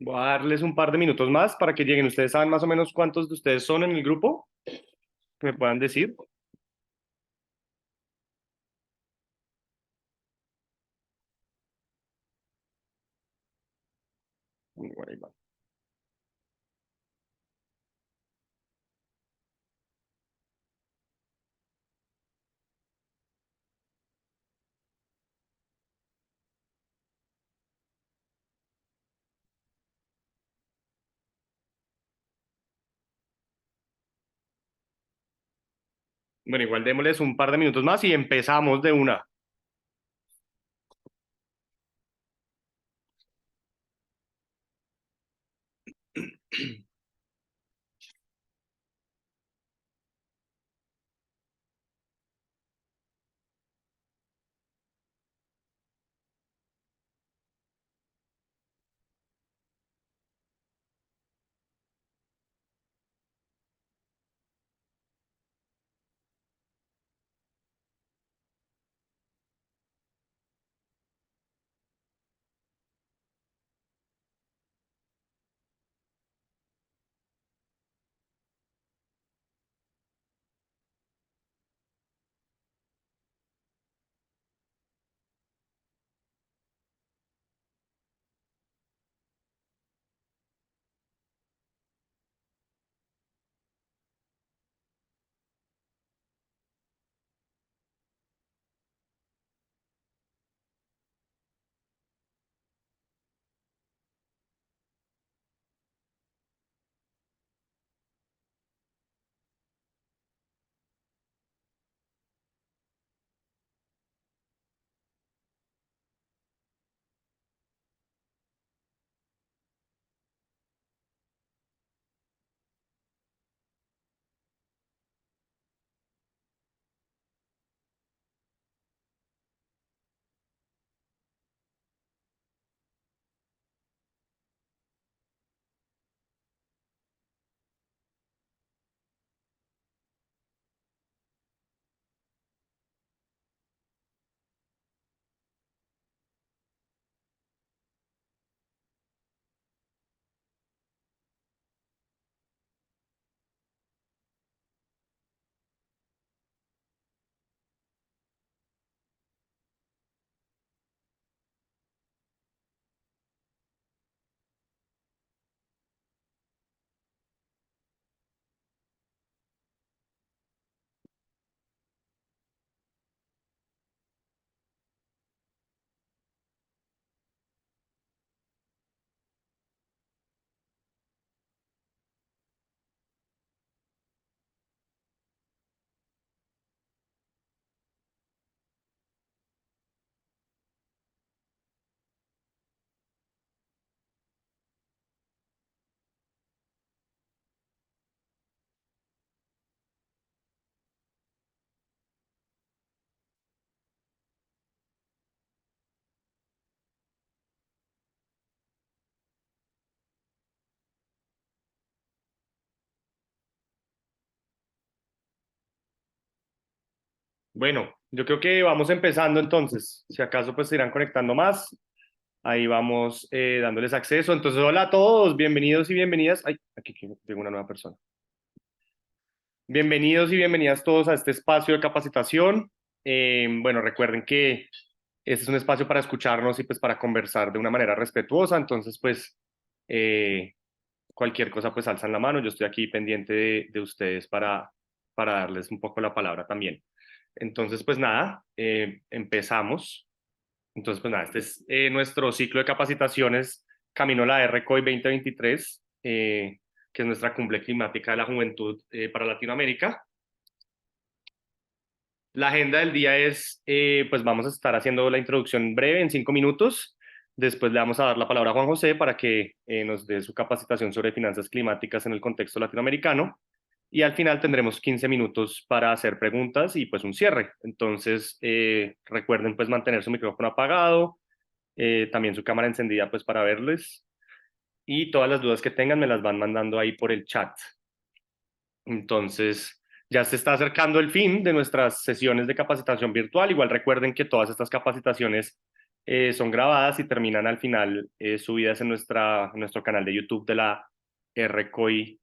Voy a darles un par de minutos más para que lleguen. ¿Ustedes saben más o menos cuántos de ustedes son en el grupo? Que me puedan decir. Bueno, ahí va. Bueno, igual démosles un par de minutos más y empezamos de una. Bueno, yo creo que vamos empezando entonces. Si acaso pues se irán conectando más. Ahí vamos dándoles acceso. Entonces, hola a todos, bienvenidos y bienvenidas. Ay, aquí tengo una nueva persona. Bienvenidos y bienvenidas todos a este espacio de capacitación. Bueno, recuerden que este es un espacio para escucharnos y pues para conversar de una manera respetuosa. Entonces, pues eh, cualquier cosa pues alzan la mano. Yo estoy aquí pendiente de ustedes para darles un poco la palabra también. Entonces, pues nada, empezamos. Entonces, pues nada, este es nuestro ciclo de capacitaciones Camino a la RCOI 2023, que es nuestra cumbre climática de la juventud para Latinoamérica. La agenda del día es, pues vamos a estar haciendo la introducción breve en 5 minutos. Después le vamos a dar la palabra a Juan José para que nos dé su capacitación sobre finanzas climáticas en el contexto latinoamericano. Y al final tendremos 15 minutos para hacer preguntas y pues un cierre. Entonces, recuerden pues mantener su micrófono apagado, también su cámara encendida pues para verles. Y todas las dudas que tengan me las van mandando ahí por el chat. Entonces, ya se está acercando el fin de nuestras sesiones de capacitación virtual. Igual recuerden que todas estas capacitaciones son grabadas y terminan al final subidas en nuestro canal de YouTube de la RCOI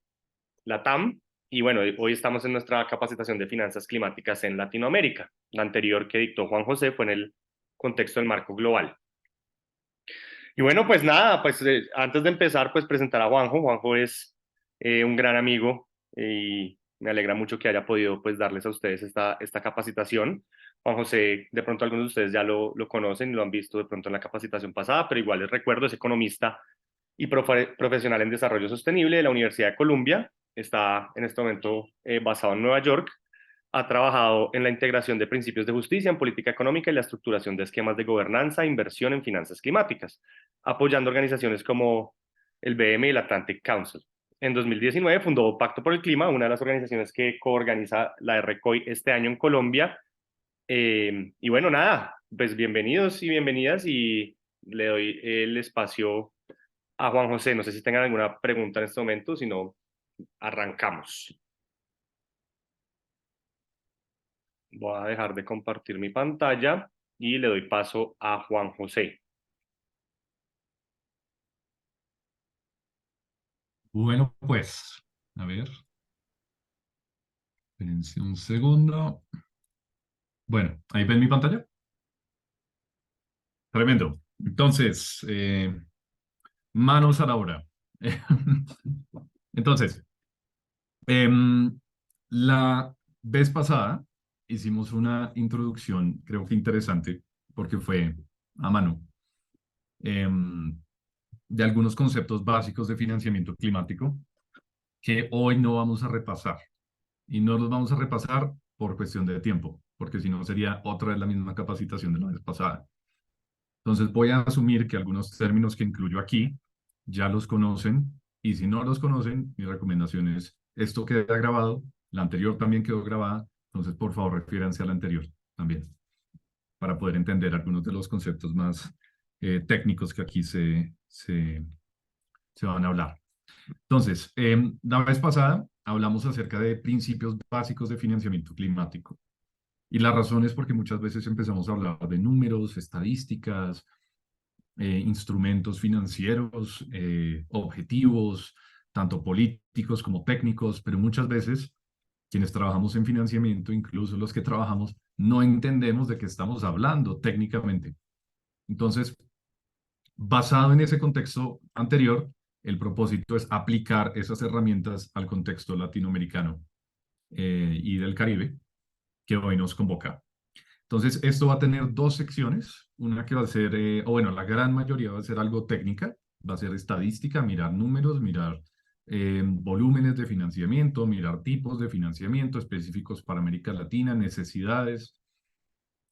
Latam. Y bueno, hoy estamos en nuestra capacitación de finanzas climáticas en Latinoamérica. La anterior que dictó Juan José fue en el contexto del marco global. Y bueno, pues nada, pues antes de empezar, pues presentar a Juanjo. Juanjo es un gran amigo y me alegra mucho que haya podido pues darles a ustedes esta capacitación. Juan José, de pronto algunos de ustedes ya lo conocen y lo han visto de pronto en la capacitación pasada, pero igual les recuerdo, es economista y profesional en desarrollo sostenible de la Universidad de Columbia. Está en este momento basado en Nueva York. Ha trabajado en la integración de principios de justicia en política económica y la estructuración de esquemas de gobernanza e inversión en finanzas climáticas, apoyando organizaciones como el BM y el Atlantic Council. En 2019 fundó Pacto por el Clima, una de las organizaciones que coorganiza la RCOI este año en Colombia. Y bueno, nada, pues bienvenidos y bienvenidas y le doy el espacio a Juan José. No sé si tengan alguna pregunta en este momento, si no, arrancamos. Voy a dejar de compartir mi pantalla y le doy paso a Juan José. Bueno, pues, a ver, espérense un segundo. Bueno, ahí ven mi pantalla. Tremendo. Entonces, manos a la obra. Entonces, em, la vez pasada hicimos una introducción, creo que interesante, porque fue a mano, em, de algunos conceptos básicos de financiamiento climático que hoy no vamos a repasar. Y no los vamos a repasar por cuestión de tiempo, porque si no sería otra vez la misma capacitación de la vez pasada. Entonces voy a asumir que algunos términos que incluyo aquí ya los conocen, y si no los conocen, mi recomendación es, esto queda grabado, la anterior también quedó grabada, entonces por favor refiéranse a la anterior también, para poder entender algunos de los conceptos más técnicos que aquí se van a hablar. Entonces, la vez pasada hablamos acerca de principios básicos de financiamiento climático. Y la razón es porque muchas veces empezamos a hablar de números, estadísticas, instrumentos financieros, objetivos, tanto políticos como técnicos, pero muchas veces quienes trabajamos en financiamiento, incluso los que trabajamos, no entendemos de qué estamos hablando técnicamente. Entonces, basado en ese contexto anterior, el propósito es aplicar esas herramientas al contexto latinoamericano y del Caribe que hoy nos convoca. Entonces, esto va a tener dos secciones, una que va a ser, o bueno, la gran mayoría va a ser algo técnica, va a ser estadística, mirar números, mirar volúmenes de financiamiento, mirar tipos de financiamiento específicos para América Latina, necesidades.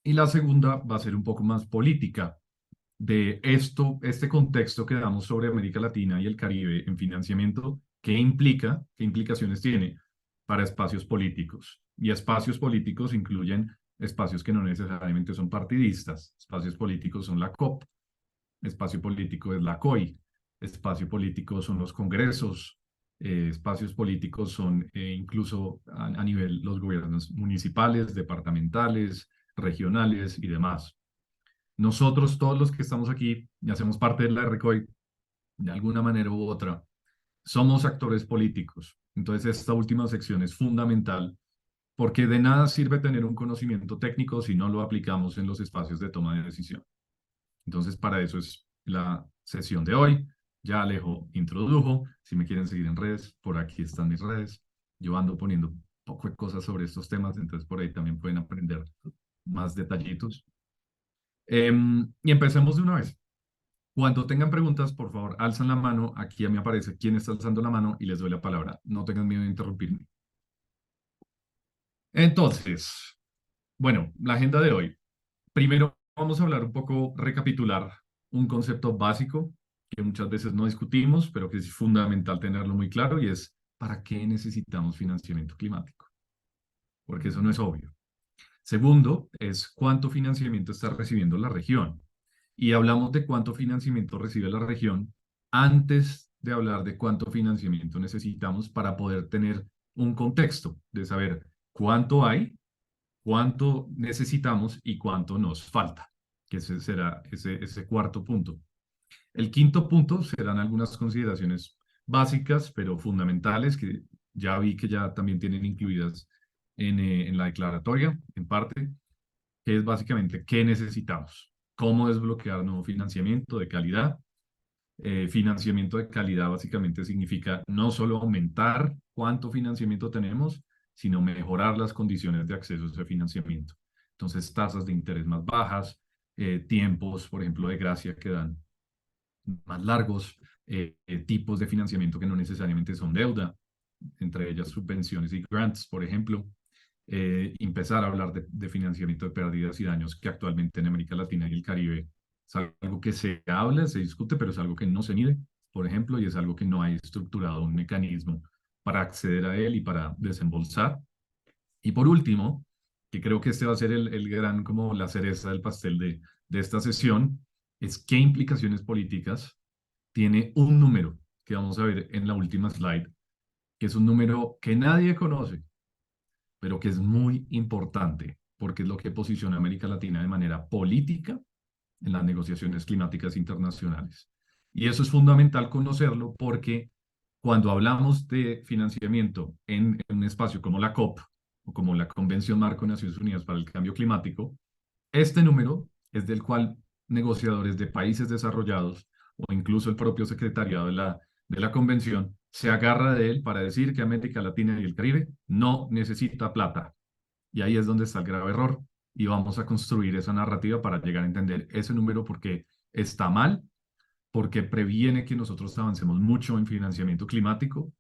Y la segunda va a ser un poco más política, de esto, este contexto que damos sobre América Latina y el Caribe en financiamiento, ¿qué implica? ¿Qué implicaciones tiene para espacios políticos? Y espacios políticos incluyen espacios que no necesariamente son partidistas. Espacios políticos son la COP, espacio político es la COI, espacio político son los congresos, espacios políticos son incluso a nivel los gobiernos municipales, departamentales, regionales y demás. Nosotros, todos los que estamos aquí y hacemos parte de la RCOI, de alguna manera u otra, somos actores políticos. Entonces, esta última sección es fundamental porque de nada sirve tener un conocimiento técnico si no lo aplicamos en los espacios de toma de decisión. Entonces, para eso es la sesión de hoy. Ya Alejo introdujo. Si me quieren seguir en redes, por aquí están mis redes. Yo ando poniendo poco de cosas sobre estos temas, entonces por ahí también pueden aprender más detallitos. Y empecemos de una vez. Cuando tengan preguntas, por favor, alzan la mano. Aquí ya me aparece quién está alzando la mano y les doy la palabra. No tengan miedo de interrumpirme. Entonces, bueno, la agenda de hoy. Primero vamos a hablar un poco, recapitular un concepto básico que muchas veces no discutimos, pero que es fundamental tenerlo muy claro y es, ¿para qué necesitamos financiamiento climático? Porque eso no es obvio. Segundo, es cuánto financiamiento está recibiendo la región. Y hablamos de cuánto financiamiento recibe la región antes de hablar de cuánto financiamiento necesitamos para poder tener un contexto de saber cuánto hay, cuánto necesitamos y cuánto nos falta, que ese será ese cuarto punto. El quinto punto serán algunas consideraciones básicas, pero fundamentales, que ya vi que ya también tienen incluidas en la declaratoria, en parte, que es básicamente qué necesitamos, cómo desbloquear nuevo financiamiento de calidad. Financiamiento de calidad básicamente significa no solo aumentar cuánto financiamiento tenemos, sino mejorar las condiciones de acceso a ese financiamiento. Entonces, tasas de interés más bajas, tiempos, por ejemplo, de gracia que dan más largos, tipos de financiamiento que no necesariamente son deuda, entre ellas subvenciones y grants, por ejemplo. Empezar a hablar de financiamiento de pérdidas y daños que actualmente en América Latina y el Caribe es algo que se habla, se discute, pero es algo que no se mide, por ejemplo, y es algo que no hay estructurado un mecanismo para acceder a él y para desembolsar. Y por último, que creo que este va a ser el gran, como la cereza del pastel de esta sesión, es qué implicaciones políticas tiene un número que vamos a ver en la última slide, que es un número que nadie conoce, pero que es muy importante porque es lo que posiciona a América Latina de manera política en las negociaciones climáticas internacionales. Y eso es fundamental conocerlo porque cuando hablamos de financiamiento en un espacio como la COP o como la Convención Marco de Naciones Unidas para el Cambio Climático, este número es del cual negociadores de países desarrollados o incluso el propio secretariado de la convención se agarra de él para decir que América Latina y el Caribe no necesita plata. Y ahí es donde está el grave error y vamos a construir esa narrativa para llegar a entender ese número porque está mal, porque previene que nosotros avancemos mucho en financiamiento climático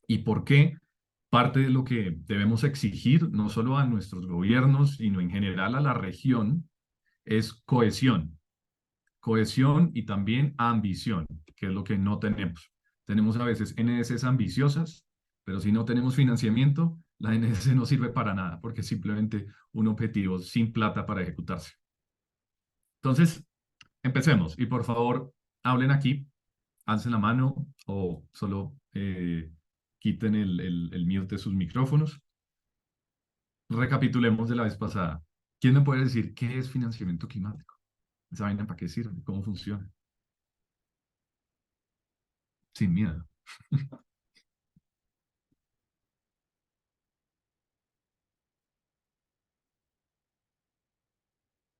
y porque parte de lo que debemos exigir no solo a nuestros gobiernos, sino en general a la región, es cohesión. Cohesión y también ambición, que es lo que no tenemos. Tenemos a veces NDCs ambiciosas, pero si no tenemos financiamiento, la NDC no sirve para nada, porque es simplemente un objetivo sin plata para ejecutarse. Entonces, empecemos. Y por favor, hablen aquí, alcen la mano o solo quiten el mute de sus micrófonos. Recapitulemos de la vez pasada. ¿Quién me puede decir qué es financiamiento climático? ¿Esa vaina para qué sirve? ¿Cómo funciona? Sin miedo.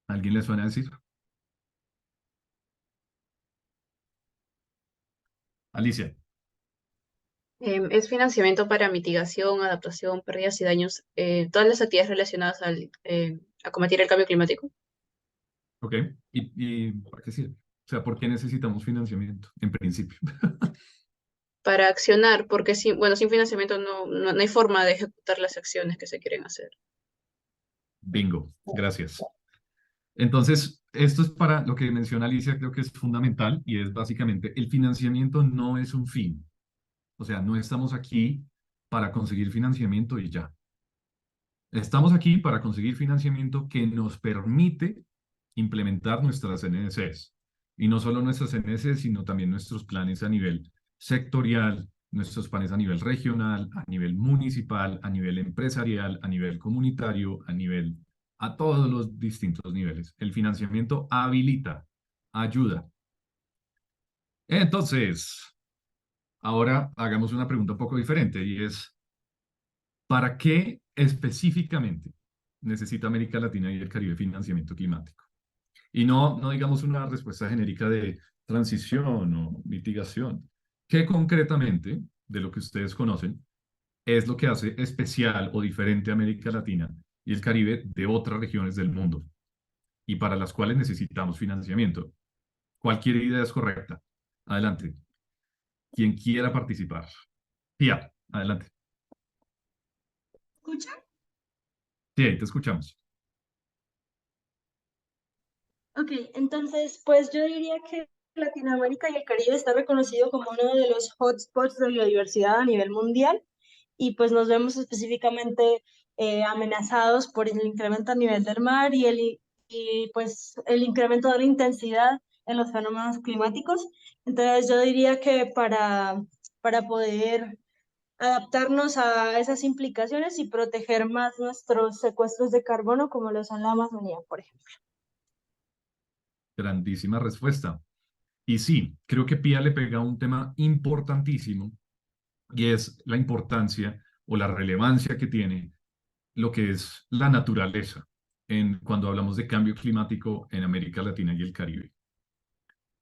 ¿Alguien le suena a decir? Alicia. Es financiamiento para mitigación, adaptación, pérdidas y daños, todas las actividades relacionadas a combatir el cambio climático. ¿Ok? ¿Y para qué sirve? O sea, ¿por qué necesitamos financiamiento? En principio. Para accionar, porque bueno, sin financiamiento no hay forma de ejecutar las acciones que se quieren hacer. Bingo. Gracias. Entonces, esto es para lo que menciona Alicia, creo que es fundamental y es básicamente el financiamiento no es un fin. O sea, no estamos aquí para conseguir financiamiento y ya. Estamos aquí para conseguir financiamiento que nos permite implementar nuestras NDCs. Y no solo nuestras NDCs, sino también nuestros planes a nivel sectorial, nuestros planes a nivel regional, a nivel municipal, a nivel empresarial, a nivel comunitario, a todos los distintos niveles. El financiamiento habilita, ayuda. Entonces, ahora hagamos una pregunta un poco diferente y es, ¿para qué específicamente necesita América Latina y el Caribe financiamiento climático? Y no digamos una respuesta genérica de transición o mitigación. ¿Qué concretamente, de lo que ustedes conocen, es lo que hace especial o diferente a América Latina y el Caribe de otras regiones del mundo y para las cuales necesitamos financiamiento? Cualquier idea es correcta. Adelante. Quien quiera participar. Pia, adelante. ¿Escuchan? Sí, ahí te escuchamos. Ok, entonces, pues yo diría que Latinoamérica y el Caribe está reconocido como uno de los hotspots de biodiversidad a nivel mundial y pues nos vemos específicamente amenazados por el incremento a nivel del mar y pues el incremento de la intensidad en los fenómenos climáticos. Entonces yo diría que para poder adaptarnos a esas implicaciones y proteger más nuestros secuestros de carbono como lo son la Amazonía, por ejemplo. Grandísima respuesta. Y sí, creo que Pía le pega a un tema importantísimo y es la importancia o la relevancia que tiene lo que es la naturaleza cuando hablamos de cambio climático en América Latina y el Caribe.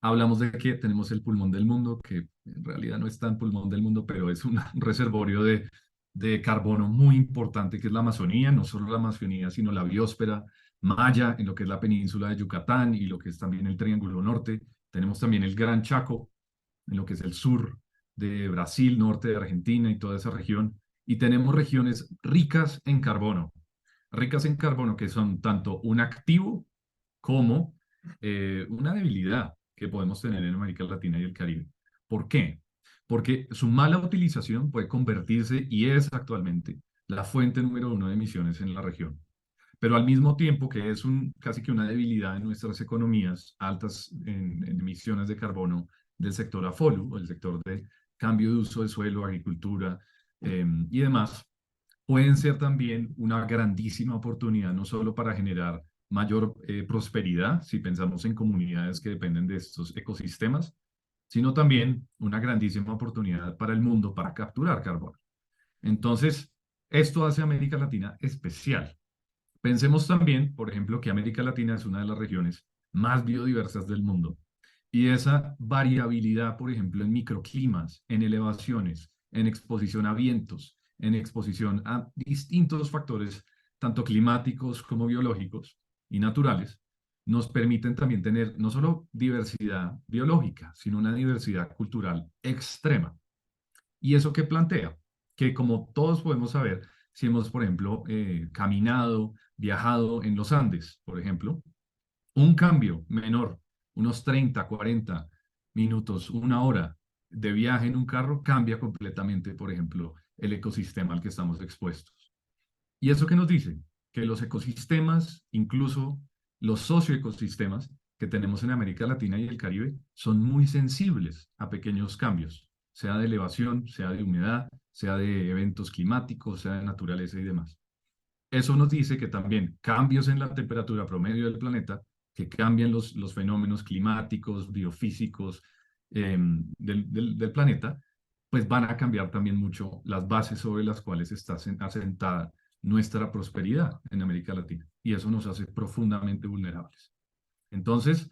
Hablamos de que tenemos el pulmón del mundo, que en realidad no es tan pulmón del mundo, pero es un reservorio de carbono muy importante, que es la Amazonía, no solo la Amazonía, sino la biosfera maya, en lo que es la península de Yucatán y lo que es también el Triángulo Norte. Tenemos también el Gran Chaco, en lo que es el sur de Brasil, norte de Argentina y toda esa región. Y tenemos regiones ricas en carbono, que son tanto un activo como una debilidad que podemos tener en América Latina y el Caribe. ¿Por qué? Porque su mala utilización puede convertirse, y es actualmente, la fuente número uno de emisiones en la región. Pero al mismo tiempo que es casi que una debilidad en nuestras economías, altas en emisiones de carbono del sector AFOLU, o el sector de cambio de uso de suelo, agricultura y demás, pueden ser también una grandísima oportunidad, no solo para generar mayor prosperidad, si pensamos en comunidades que dependen de estos ecosistemas, sino también una grandísima oportunidad para el mundo para capturar carbono. Entonces, esto hace a América Latina especial. Pensemos también, por ejemplo, que América Latina es una de las regiones más biodiversas del mundo. Y esa variabilidad, por ejemplo, en microclimas, en elevaciones, en exposición a vientos, en exposición a distintos factores, tanto climáticos como biológicos y naturales, nos permiten también tener no solo diversidad biológica, sino una diversidad cultural extrema. ¿Y eso qué plantea? Que como todos podemos saber, si hemos, por ejemplo, caminado, viajado en los Andes, por ejemplo, un cambio menor, unos 30, 40 minutos, una hora de viaje en un carro, cambia completamente, por ejemplo, el ecosistema al que estamos expuestos. ¿Y eso qué nos dice? Que los ecosistemas, incluso los socioecosistemas que tenemos en América Latina y el Caribe, son muy sensibles a pequeños cambios, sea de elevación, sea de humedad, sea de eventos climáticos, sea de naturaleza y demás. Eso nos dice que también cambios en la temperatura promedio del planeta, que cambian los fenómenos climáticos, biofísicos del planeta, pues van a cambiar también mucho las bases sobre las cuales está asentada nuestra prosperidad en América Latina. Y eso nos hace profundamente vulnerables. Entonces,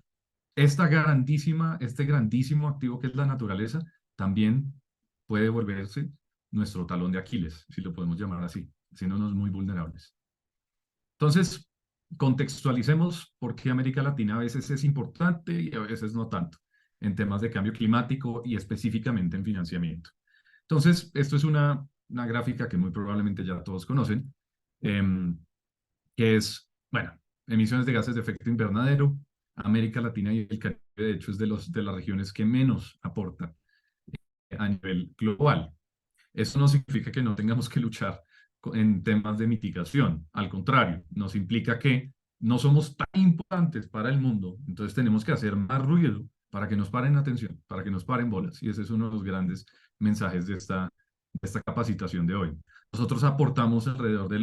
este grandísimo activo que es la naturaleza, también puede volverse nuestro talón de Aquiles, si lo podemos llamar así, haciéndonos muy vulnerables. Entonces, contextualicemos por qué América Latina a veces es importante y a veces no tanto en temas de cambio climático y específicamente en financiamiento. Entonces, esto es una gráfica que muy probablemente ya todos conocen, que es, bueno, emisiones de gases de efecto invernadero. América Latina y el Caribe, de hecho, es de las regiones que menos aporta a nivel global. Eso no significa que no tengamos que luchar en temas de mitigación. Al contrario, nos implica que no somos tan importantes para el mundo, entonces tenemos que hacer más ruido para que nos paren atención, para que nos paren bolas. Y ese es uno de los grandes mensajes de esta capacitación de hoy. Nosotros aportamos alrededor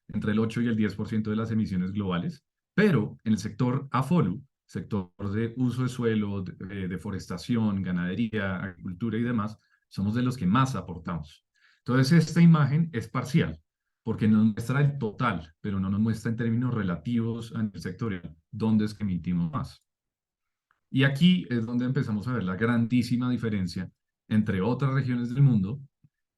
entre el 8 y el 10% de las emisiones globales, pero en el sector AFOLU, sector de uso de suelo, deforestación, ganadería, agricultura y demás, somos de los que más aportamos. Entonces, esta imagen es parcial, porque nos muestra el total, pero no nos muestra en términos relativos a nivel sectorial dónde es que emitimos más. Y aquí es donde empezamos a ver la grandísima diferencia entre otras regiones del mundo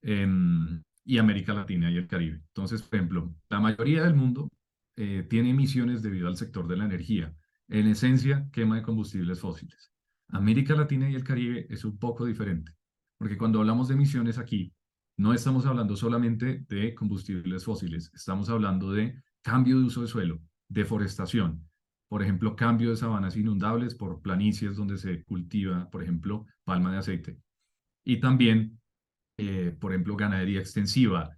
y América Latina y el Caribe. Entonces, por ejemplo, la mayoría del mundo tiene emisiones debido al sector de la energía, en esencia, quema de combustibles fósiles. América Latina y el Caribe es un poco diferente, porque cuando hablamos de emisiones aquí, no estamos hablando solamente de combustibles fósiles, estamos hablando de cambio de uso de suelo, deforestación, por ejemplo, cambio de sabanas inundables por planicies donde se cultiva, por ejemplo, palma de aceite. Y también, por ejemplo, ganadería extensiva,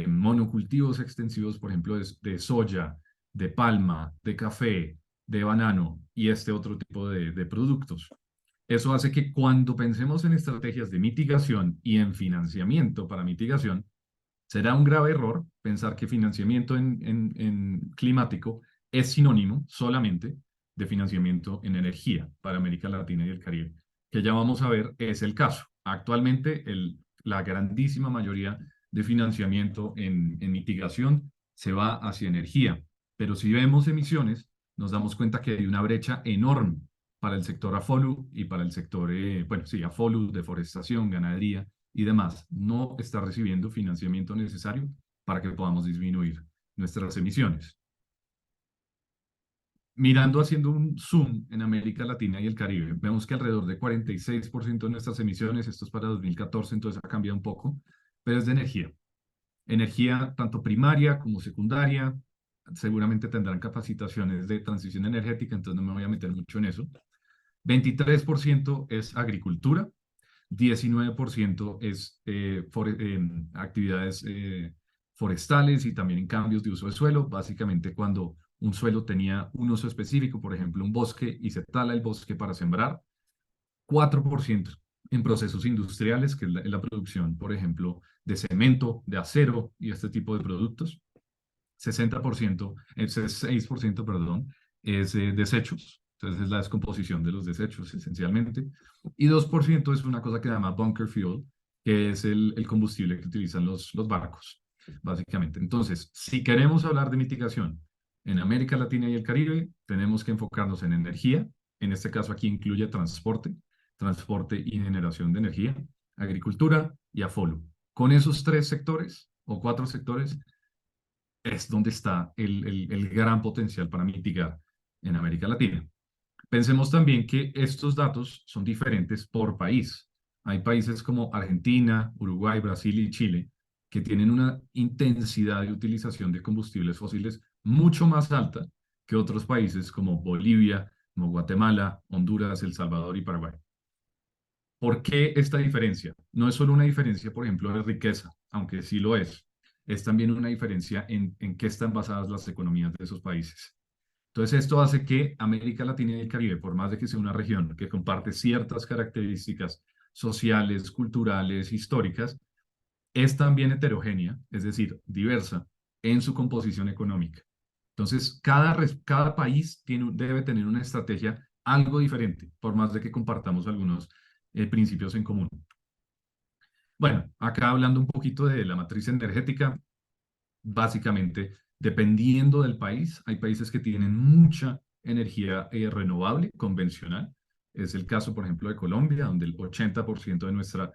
monocultivos extensivos, por ejemplo, de soya, de palma, de café, de banano y este otro tipo de productos. Eso hace que cuando pensemos en estrategias de mitigación y en financiamiento para mitigación, será un grave error pensar que financiamiento en climático es sinónimo solamente de financiamiento en energía para América Latina y el Caribe, que ya vamos a ver es el caso. Actualmente, la grandísima mayoría de financiamiento en mitigación se va hacia energía, pero si vemos emisiones, nos damos cuenta que hay una brecha enorme para el sector AFOLU y para el sector, bueno, sí, AFOLU, deforestación, ganadería y demás. No está recibiendo financiamiento necesario para que podamos disminuir nuestras emisiones. Mirando, haciendo un zoom en América Latina y el Caribe, vemos que alrededor de 46% de nuestras emisiones, esto es para 2014, entonces ha cambiado un poco, pero es de energía. Energía tanto primaria como secundaria, seguramente tendrán capacitaciones de transición energética, entonces no me voy a meter mucho en eso. 23% es agricultura, 19% es actividades forestales y también en cambios de uso de suelo, básicamente cuando un suelo tenía un uso específico, por ejemplo, un bosque, y se tala el bosque para sembrar. 4% en procesos industriales, que es la producción, por ejemplo, de cemento, de acero y este tipo de productos. 6%, perdón, es desechos. Entonces es la descomposición de los desechos esencialmente. Y 2% es una cosa que se llama bunker fuel, que es el combustible que utilizan los barcos, básicamente. Entonces, si queremos hablar de mitigación en América Latina y el Caribe, tenemos que enfocarnos en energía. En este caso aquí incluye transporte y generación de energía, agricultura y AFOLU. Con esos 3 sectores o 4 sectores es donde está el gran potencial para mitigar en América Latina. Pensemos también que estos datos son diferentes por país. Hay países como Argentina, Uruguay, Brasil y Chile que tienen una intensidad de utilización de combustibles fósiles mucho más alta que otros países como Bolivia, como Guatemala, Honduras, El Salvador y Paraguay. ¿Por qué esta diferencia? No es solo una diferencia, por ejemplo, de riqueza, aunque sí lo es también una diferencia en qué están basadas las economías de esos países. Entonces, esto hace que América Latina y el Caribe, por más de que sea una región que comparte ciertas características sociales, culturales, históricas, es también heterogénea, es decir, diversa en su composición económica. Entonces, cada país debe tener una estrategia algo diferente, por más de que compartamos algunos principios en común. Bueno, acá hablando un poquito de la matriz energética, básicamente, dependiendo del país, hay países que tienen mucha energía renovable, convencional. Es el caso, por ejemplo, de Colombia, donde el 80% de nuestra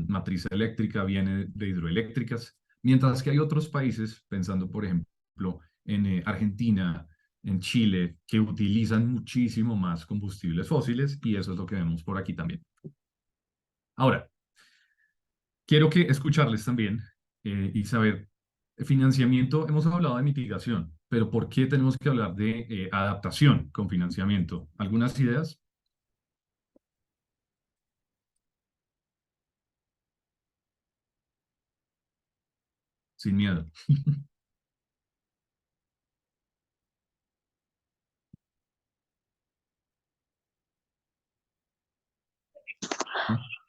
matriz eléctrica viene de hidroeléctricas, mientras que hay otros países, pensando, por ejemplo, en Argentina, en Chile, que utilizan muchísimo más combustibles fósiles, y eso es lo que vemos por aquí también. Ahora, quiero escucharles también y saber, financiamiento, hemos hablado de mitigación, pero ¿por qué tenemos que hablar de adaptación con financiamiento? ¿Algunas ideas? Sin miedo.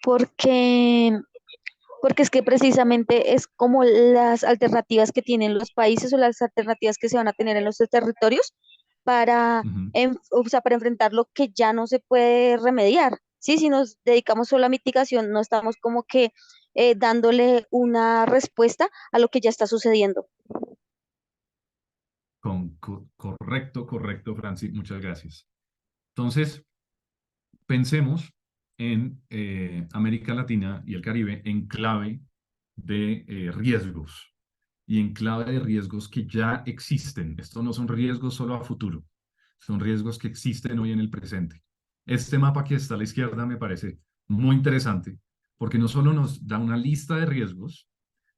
Porque, porque es que precisamente es como las alternativas que tienen los países o las alternativas que se van a tener en los territorios para, Ujú. o sea, para enfrentar lo que ya no se puede remediar. Sí, si nos dedicamos solo a mitigación, no estamos como que dándole una respuesta a lo que ya está sucediendo. Correcto, Francis, muchas gracias. Entonces, pensemos en América Latina y el Caribe en clave de riesgos y en clave de riesgos que ya existen. Estos no son riesgos solo a futuro, son riesgos que existen hoy en el presente. Este mapa que está a la izquierda me parece muy interesante porque no solo nos da una lista de riesgos,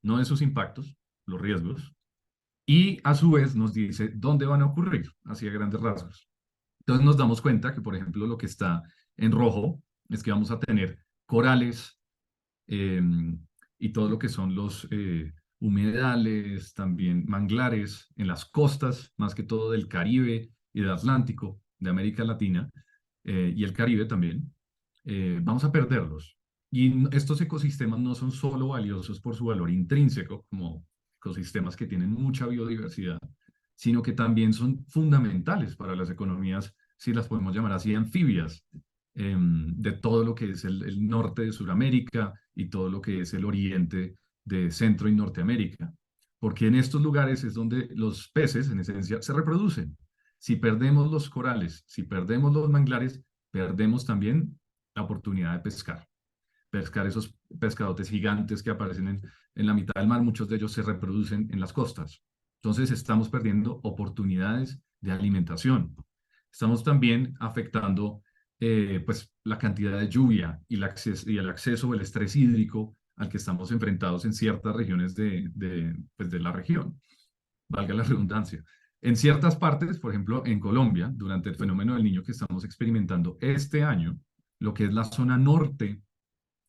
no de sus impactos, los riesgos, y a su vez nos dice dónde van a ocurrir, así a grandes rasgos. Entonces nos damos cuenta que, por ejemplo, lo que está en rojo es que vamos a tener corales eh, y todo lo que son los humedales, también manglares en las costas, más que todo del Caribe y del Atlántico, de América Latina y el Caribe también. Vamos a perderlos. Y estos ecosistemas no son solo valiosos por su valor intrínseco, como ecosistemas que tienen mucha biodiversidad, sino que también son fundamentales para las economías si las podemos llamar así, anfibias, de todo lo que es el norte de Sudamérica y todo lo que es el oriente de Centro y Norteamérica. Porque en estos lugares es donde los peces, en esencia, se reproducen. Si perdemos los corales, si perdemos los manglares, perdemos también la oportunidad de pescar esos pescadotes gigantes que aparecen en la mitad del mar. Muchos de ellos se reproducen en las costas. Entonces estamos perdiendo oportunidades de alimentación. Estamos también afectando pues, la cantidad de lluvia y el acceso o el estrés hídrico al que estamos enfrentados en ciertas regiones pues, de la región, valga la redundancia. En ciertas partes, por ejemplo, en Colombia, durante el fenómeno del Niño que estamos experimentando este año, lo que es la zona norte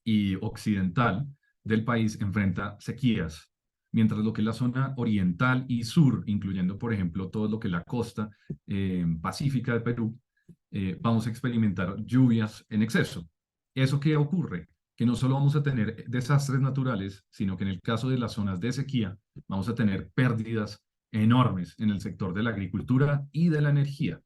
y occidental del país enfrenta sequías, mientras lo que es la zona oriental y sur, incluyendo, por ejemplo, todo lo que es la costa pacífica de Perú, vamos a experimentar lluvias en exceso. ¿Eso qué ocurre? Que no solo vamos a tener desastres naturales, sino que en el caso de las zonas de sequía, vamos a tener pérdidas enormes en el sector de la agricultura y de la energía.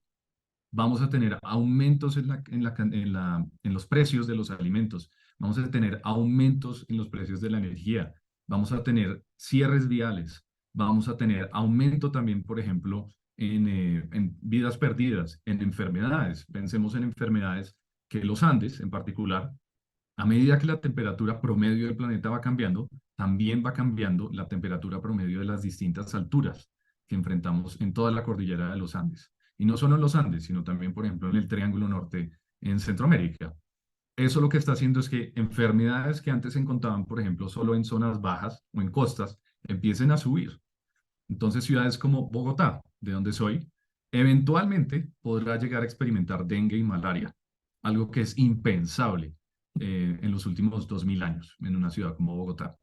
Vamos a tener aumentos en los precios de los alimentos, vamos a tener aumentos en los precios de la energía, vamos a tener cierres viales, vamos a tener aumento también, por ejemplo, en vidas perdidas, en enfermedades. Pensemos en enfermedades que los Andes, en particular, a medida que la temperatura promedio del planeta va cambiando, también va cambiando la temperatura promedio de las distintas alturas que enfrentamos en toda la cordillera de los Andes. Y no solo en los Andes, sino también, por ejemplo, en el Triángulo Norte en Centroamérica. Eso lo que está haciendo es que enfermedades que antes se encontraban, por ejemplo, solo en zonas bajas o en costas, empiecen a subir. Entonces, ciudades como Bogotá, de donde soy, eventualmente podrá llegar a experimentar dengue y malaria, algo que es impensable en los últimos 2000 años en una ciudad como Bogotá.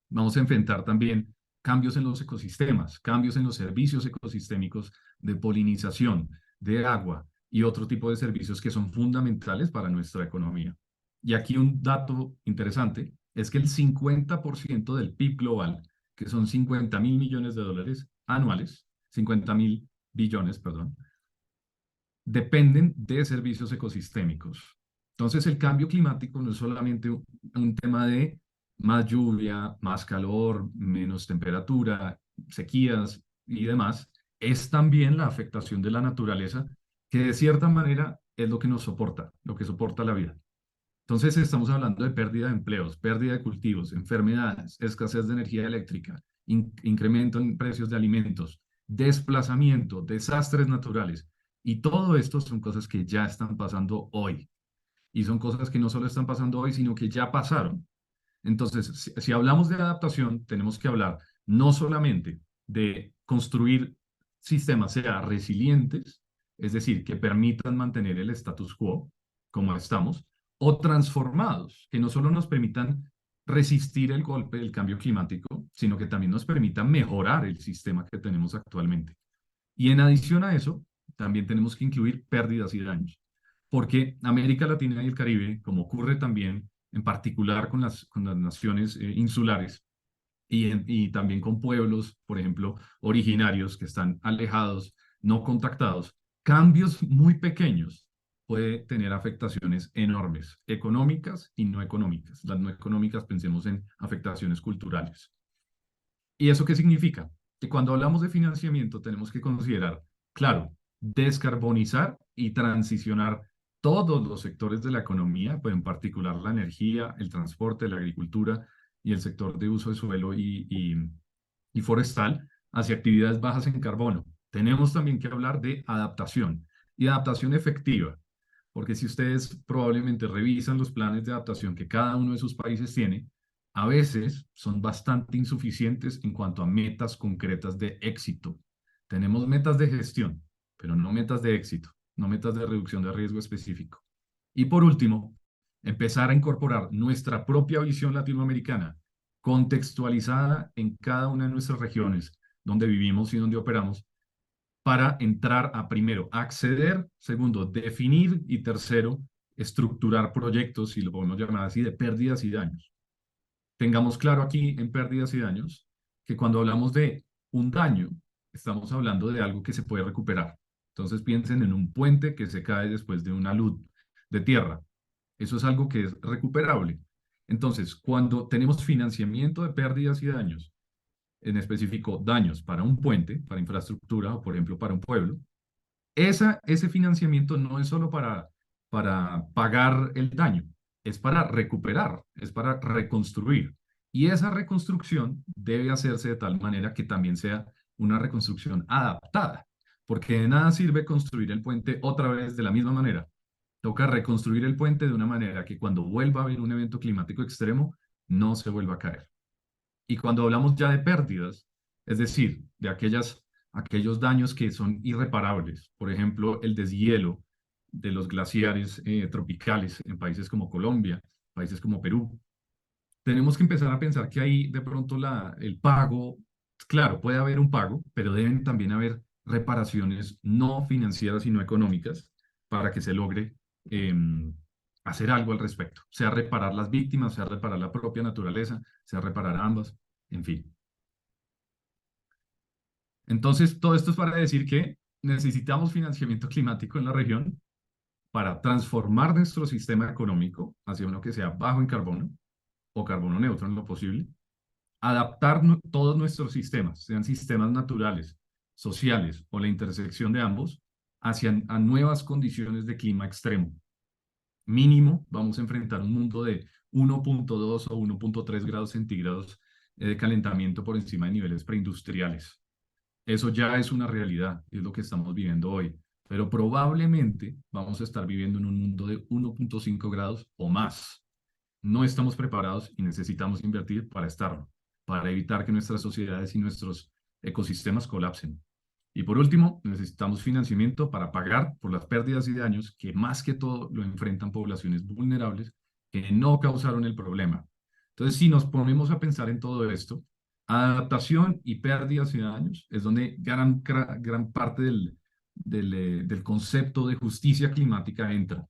Vamos a enfrentar también cambios en los ecosistemas, cambios en los servicios ecosistémicos de polinización, de agua y otro tipo de servicios que son fundamentales para nuestra economía. Y aquí un dato interesante es que el 50% del PIB global, que son 50.000 millones de dólares anuales, 50.000 billones, perdón, dependen de servicios ecosistémicos. Entonces, el cambio climático no es solamente un tema de más lluvia, más calor, menos temperatura, sequías y demás, es también la afectación de la naturaleza, que de cierta manera es lo que nos soporta, lo que soporta la vida. Entonces, estamos hablando de pérdida de empleos, pérdida de cultivos, enfermedades, escasez de energía eléctrica, incremento en precios de alimentos, desplazamiento, desastres naturales. Y todo esto son cosas que ya están pasando hoy. Y son cosas que no solo están pasando hoy, sino que ya pasaron. Entonces, si hablamos de adaptación, tenemos que hablar no solamente de construir sistemas, sea resilientes, es decir, que permitan mantener el status quo como estamos, o transformados, que no solo nos permitan resistir el golpe del cambio climático, sino que también nos permitan mejorar el sistema que tenemos actualmente. Y en adición a eso, también tenemos que incluir pérdidas y daños, porque América Latina y el Caribe, como ocurre también en particular con las naciones insulares y también con pueblos, por ejemplo, originarios que están alejados, no contactados, cambios muy pequeños puede tener afectaciones enormes, económicas y no económicas. Las no económicas, pensemos en afectaciones culturales. ¿Y eso qué significa? Que cuando hablamos de financiamiento tenemos que considerar, claro, descarbonizar y transicionar todos los sectores de la economía, pues en particular la energía, el transporte, la agricultura y el sector de uso de suelo y forestal hacia actividades bajas en carbono. Tenemos también que hablar de adaptación y adaptación efectiva, porque si ustedes probablemente revisan los planes de adaptación que cada uno de sus países tiene, a veces son bastante insuficientes en cuanto a metas concretas de éxito. Tenemos metas de gestión, pero no metas de éxito, no metas de reducción de riesgo específico. Y por último, empezar a incorporar nuestra propia visión latinoamericana, contextualizada en cada una de nuestras regiones donde vivimos y donde operamos, para entrar a primero, acceder, segundo, definir y tercero, estructurar proyectos, si lo podemos llamar así, de pérdidas y daños. Tengamos claro aquí en pérdidas y daños que cuando hablamos de un daño, estamos hablando de algo que se puede recuperar. Entonces piensen en un puente que se cae después de una luz de tierra. Eso es algo que es recuperable. Entonces, cuando tenemos financiamiento de pérdidas y daños, en específico daños para un puente, para infraestructura o, por ejemplo, para un pueblo, ese financiamiento no es solo para pagar el daño, es para recuperar, es para reconstruir. Y esa reconstrucción debe hacerse de tal manera que también sea una reconstrucción adaptada, porque de nada sirve construir el puente otra vez de la misma manera. Toca reconstruir el puente de una manera que cuando vuelva a haber un evento climático extremo, no se vuelva a caer. Y cuando hablamos ya de pérdidas, es decir, de aquellos daños que son irreparables, por ejemplo, el deshielo de los glaciares tropicales en países como Colombia, países como Perú, tenemos que empezar a pensar que ahí de pronto el pago, claro, puede haber un pago, pero deben también haber reparaciones no financieras y no económicas para que se logre hacer algo al respecto, sea reparar las víctimas, sea reparar la propia naturaleza, sea reparar ambas, en fin. Entonces, todo esto es para decir que necesitamos financiamiento climático en la región para transformar nuestro sistema económico hacia uno que sea bajo en carbono o carbono neutro en lo posible, adaptar todos nuestros sistemas, sean sistemas naturales, sociales o la intersección de ambos, hacia a nuevas condiciones de clima extremo. Mínimo, vamos a enfrentar un mundo de 1.2 o 1.3 grados centígrados de calentamiento por encima de niveles preindustriales. Eso ya es una realidad, es lo que estamos viviendo hoy. Pero probablemente vamos a estar viviendo en un mundo de 1.5 grados o más. No estamos preparados y necesitamos invertir para estarlo, para evitar que nuestras sociedades y nuestros ecosistemas colapsen. Y por último, necesitamos financiamiento para pagar por las pérdidas y daños que más que todo lo enfrentan poblaciones vulnerables que no causaron el problema. Entonces, si nos ponemos a pensar en todo esto, adaptación y pérdidas y daños es donde gran parte del concepto de justicia climática entra.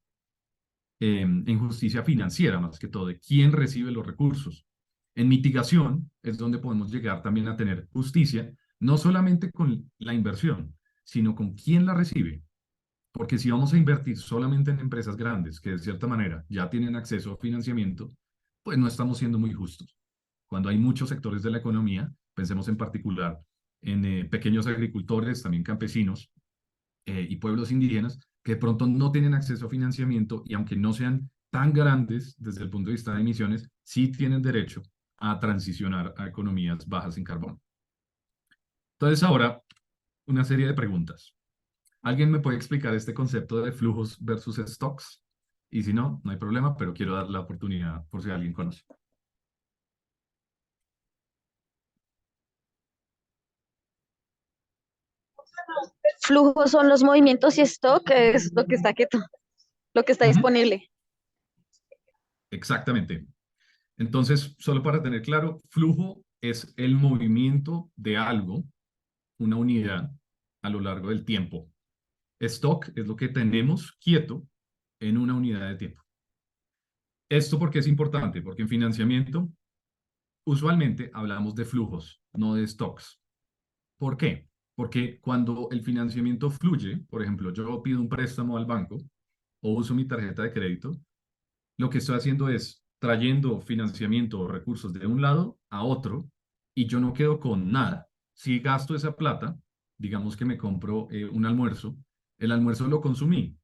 En justicia financiera, más que todo, de quién recibe los recursos. En mitigación es donde podemos llegar también a tener justicia, no solamente con la inversión, sino con quién la recibe. Porque si vamos a invertir solamente en empresas grandes, que de cierta manera ya tienen acceso a financiamiento, pues no estamos siendo muy justos. Cuando hay muchos sectores de la economía, pensemos en particular en pequeños agricultores, también campesinos, y pueblos indígenas que de pronto no tienen acceso a financiamiento y aunque no sean tan grandes desde el punto de vista de emisiones, sí tienen derecho a transicionar a economías bajas en carbono. Entonces ahora, una serie de preguntas. ¿Alguien me puede explicar este concepto de flujos versus stocks? Y si no, no hay problema, pero quiero dar la oportunidad por si alguien conoce. Flujos son los movimientos y stock es lo que está quieto, lo que está Ujú. disponible. Exactamente. Entonces, solo para tener claro, flujo es el movimiento de algo, una unidad, a lo largo del tiempo. Stock es lo que tenemos quieto en una unidad de tiempo. ¿Esto por qué es importante? Porque en financiamiento usualmente hablamos de flujos, no de stocks. ¿Por qué? Porque cuando el financiamiento fluye, por ejemplo, yo pido un préstamo al banco o uso mi tarjeta de crédito, lo que estoy haciendo es trayendo financiamiento o recursos de un lado a otro y yo no quedo con nada. Si gasto esa plata, digamos que me compro un almuerzo, el almuerzo lo consumí.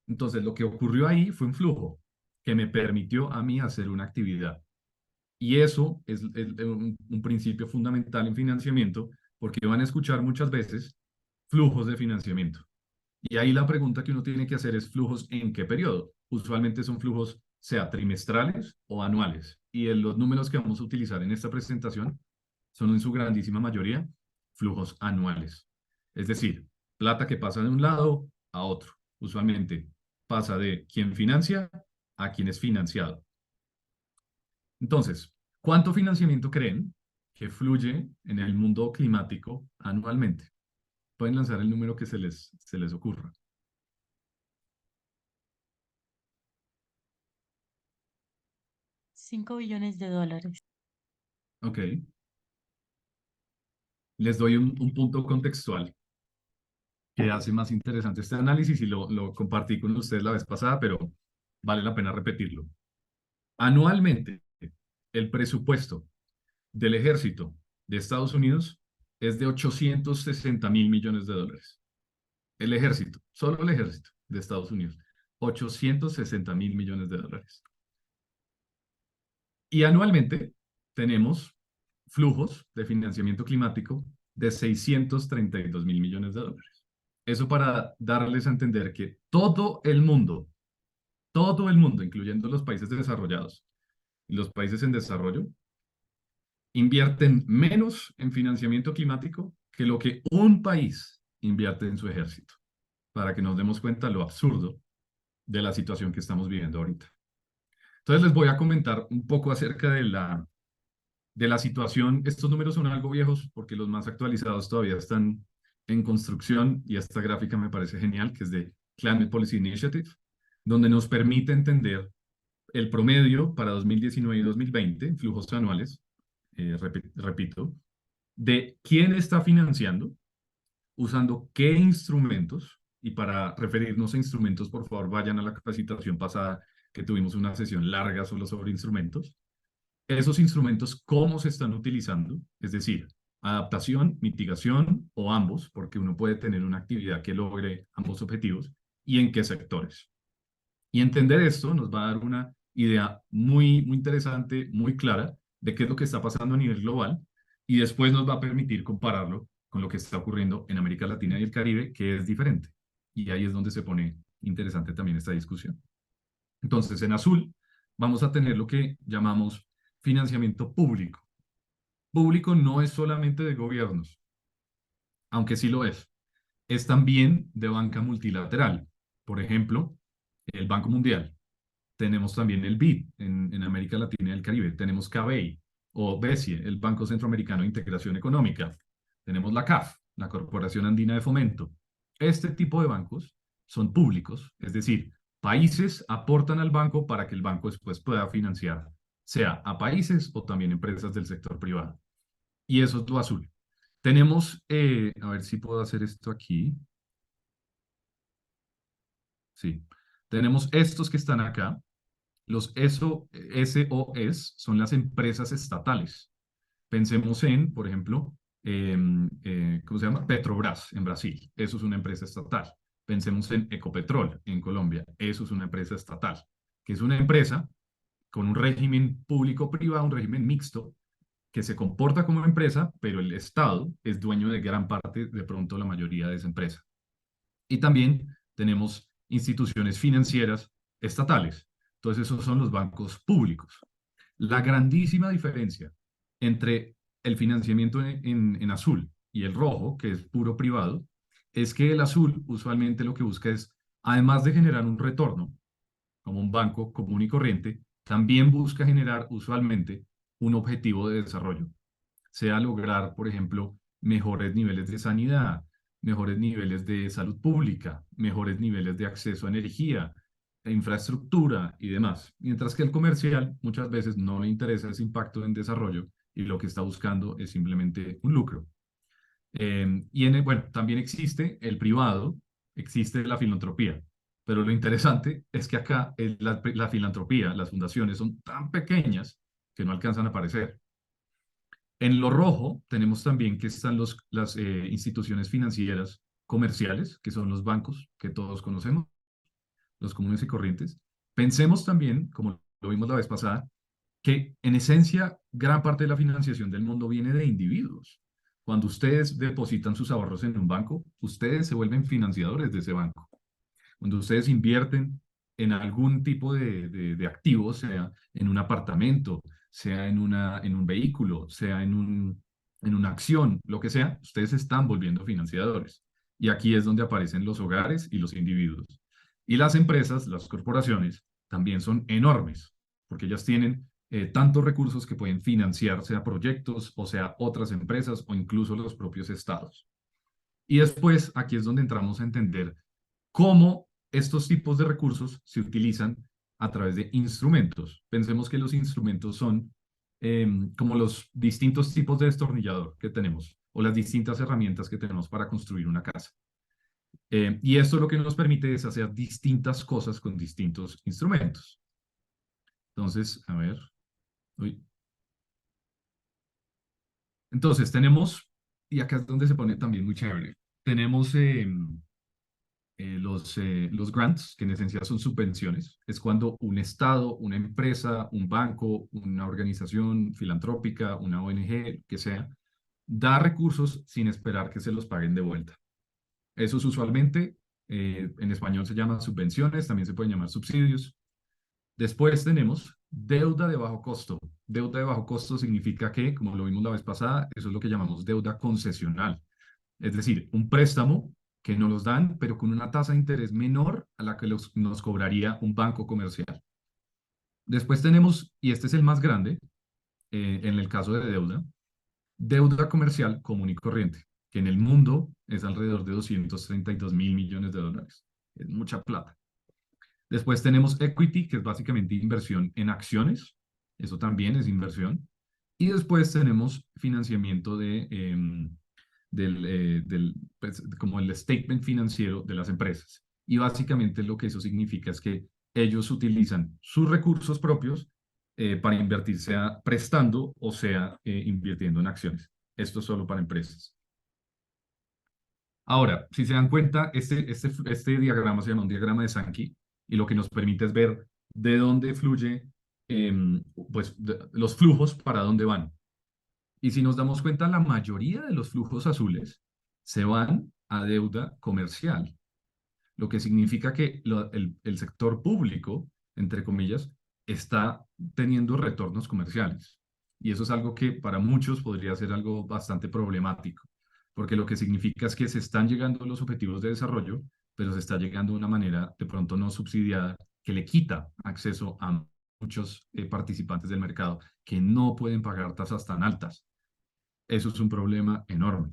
Entonces, lo que ocurrió ahí fue un flujo que me permitió a mí hacer una actividad. Y eso es un principio fundamental en financiamiento porque van a escuchar muchas veces flujos de financiamiento. Y ahí la pregunta que uno tiene que hacer es flujos en qué periodo. Usualmente son flujos sea trimestrales o anuales. Y los números que vamos a utilizar en esta presentación son en su grandísima mayoría flujos anuales. Es decir, plata que pasa de un lado a otro. Usualmente pasa de quien financia a quien es financiado. Entonces, ¿cuánto financiamiento creen que fluye en el mundo climático anualmente? Pueden lanzar el número que se les ocurra. 5 billones de dólares. Ok. Les doy un punto contextual. que hace más interesante este análisis y lo compartí con ustedes la vez pasada, pero vale la pena repetirlo. Anualmente, el presupuesto del ejército de Estados Unidos es de 860.000 millones de dólares. El ejército, solo el ejército de Estados Unidos, 860.000 millones de dólares. Y anualmente tenemos flujos de financiamiento climático de 632.000 millones de dólares. Eso para darles a entender que todo el mundo, incluyendo los países desarrollados y los países en desarrollo, invierten menos en financiamiento climático que lo que un país invierte en su ejército, para que nos demos cuenta lo absurdo de la situación que estamos viviendo ahorita. Entonces les voy a comentar un poco acerca de la situación. Estos números son algo viejos porque los más actualizados todavía están en construcción y esta gráfica me parece genial, que es de Climate Policy Initiative, donde nos permite entender el promedio para 2019 y 2020, flujos anuales, repito, de quién está financiando, usando qué instrumentos, y para referirnos a instrumentos, por favor, vayan a la capacitación pasada, que tuvimos una sesión larga solo sobre instrumentos. Esos instrumentos, ¿cómo se están utilizando? Es decir, adaptación, mitigación o ambos, porque uno puede tener una actividad que logre ambos objetivos, y en qué sectores. Y entender esto nos va a dar una idea muy, muy interesante, muy clara de qué es lo que está pasando a nivel global, y después nos va a permitir compararlo con lo que está ocurriendo en América Latina y el Caribe, que es diferente. Y ahí es donde se pone interesante también esta discusión. Entonces, en azul vamos a tener lo que llamamos financiamiento público. Público no es solamente de gobiernos, aunque sí lo es también de banca multilateral. Por ejemplo, el Banco Mundial. Tenemos también el BID en América Latina y el Caribe. Tenemos CABEI o BESIE, el Banco Centroamericano de Integración Económica. Tenemos la CAF, la Corporación Andina de Fomento. Este tipo de bancos son públicos, es decir, países aportan al banco para que el banco después pueda financiar, sea a países o también empresas del sector privado. Y eso es lo azul. Tenemos, a ver si puedo hacer esto aquí. Sí. Tenemos estos que están acá. Los SOS son las empresas estatales. Pensemos en, por ejemplo, ¿cómo se llama? Petrobras en Brasil. Eso es una empresa estatal. Pensemos en Ecopetrol en Colombia. Eso es una empresa estatal, que es una empresa con un régimen público-privado, un régimen mixto, que se comporta como empresa, pero el Estado es dueño de gran parte, de pronto la mayoría de esa empresa. Y también tenemos instituciones financieras estatales. Entonces, esos son los bancos públicos. La grandísima diferencia entre el financiamiento en azul y el rojo, que es puro privado, es que el azul usualmente lo que busca es, además de generar un retorno, como un banco común y corriente, también busca generar usualmente un objetivo de desarrollo, sea lograr, por ejemplo, mejores niveles de sanidad, mejores niveles de salud pública, mejores niveles de acceso a energía, infraestructura y demás. Mientras que el comercial muchas veces no le interesa ese impacto en desarrollo y lo que está buscando es simplemente un lucro. Bueno, también existe el privado, existe la filantropía, pero lo interesante es que acá la filantropía, las fundaciones son tan pequeñas que no alcanzan a aparecer. En lo rojo tenemos también que están las instituciones financieras comerciales, que son los bancos que todos conocemos, los comunes y corrientes. Pensemos también, como lo vimos la vez pasada, que en esencia gran parte de la financiación del mundo viene de individuos. Cuando ustedes depositan sus ahorros en un banco, ustedes se vuelven financiadores de ese banco. Cuando ustedes invierten en algún tipo de activo, sea en un apartamento, sea en un vehículo, sea en una acción, lo que sea, ustedes se están volviendo financiadores. Y aquí es donde aparecen los hogares y los individuos. Y las empresas, las corporaciones, también son enormes, porque ellas tienen tantos recursos que pueden financiar, sea proyectos, o sea otras empresas, o incluso los propios estados. Y después, aquí es donde entramos a entender cómo estos tipos de recursos se utilizan a través de instrumentos. Pensemos que los instrumentos son como los distintos tipos de destornillador que tenemos o las distintas herramientas que tenemos para construir una casa. Y esto lo que nos permite es hacer distintas cosas con distintos instrumentos. Entonces, a ver. Uy. Entonces, tenemos, y acá es donde se pone también muy chévere, tenemos los grants, que en esencia son subvenciones. Es cuando un estado, una empresa, un banco, una organización filantrópica, una ONG, que sea, da recursos sin esperar que se los paguen de vuelta. Eso es usualmente, en español se llama subvenciones, también se pueden llamar subsidios. Después tenemos deuda de bajo costo. Deuda de bajo costo significa que, como lo vimos la vez pasada, eso es lo que llamamos deuda concesional. Es decir, un préstamo que nos los dan, pero con una tasa de interés menor a la que nos cobraría un banco comercial. Después tenemos, y este es el más grande, en el caso de deuda comercial común y corriente, que en el mundo es alrededor de 232.000 millones de dólares. Es mucha plata. Después tenemos equity, que es básicamente inversión en acciones. Eso también es inversión. Y después tenemos financiamiento como el statement financiero de las empresas. Y básicamente lo que eso significa es que ellos utilizan sus recursos propios para invertir, sea prestando o sea invirtiendo en acciones. Esto es solo para empresas. Ahora, si se dan cuenta, este diagrama se llama un diagrama de Sankey y lo que nos permite es ver de dónde fluye, pues, los flujos para dónde van. Y si nos damos cuenta, la mayoría de los flujos azules se van a deuda comercial, lo que significa que el sector público, entre comillas, está teniendo retornos comerciales. Y eso es algo que para muchos podría ser algo bastante problemático, porque lo que significa es que se están llegando a los objetivos de desarrollo, pero se está llegando de una manera de pronto no subsidiada que le quita acceso a muchos participantes del mercado que no pueden pagar tasas tan altas. Eso es un problema enorme.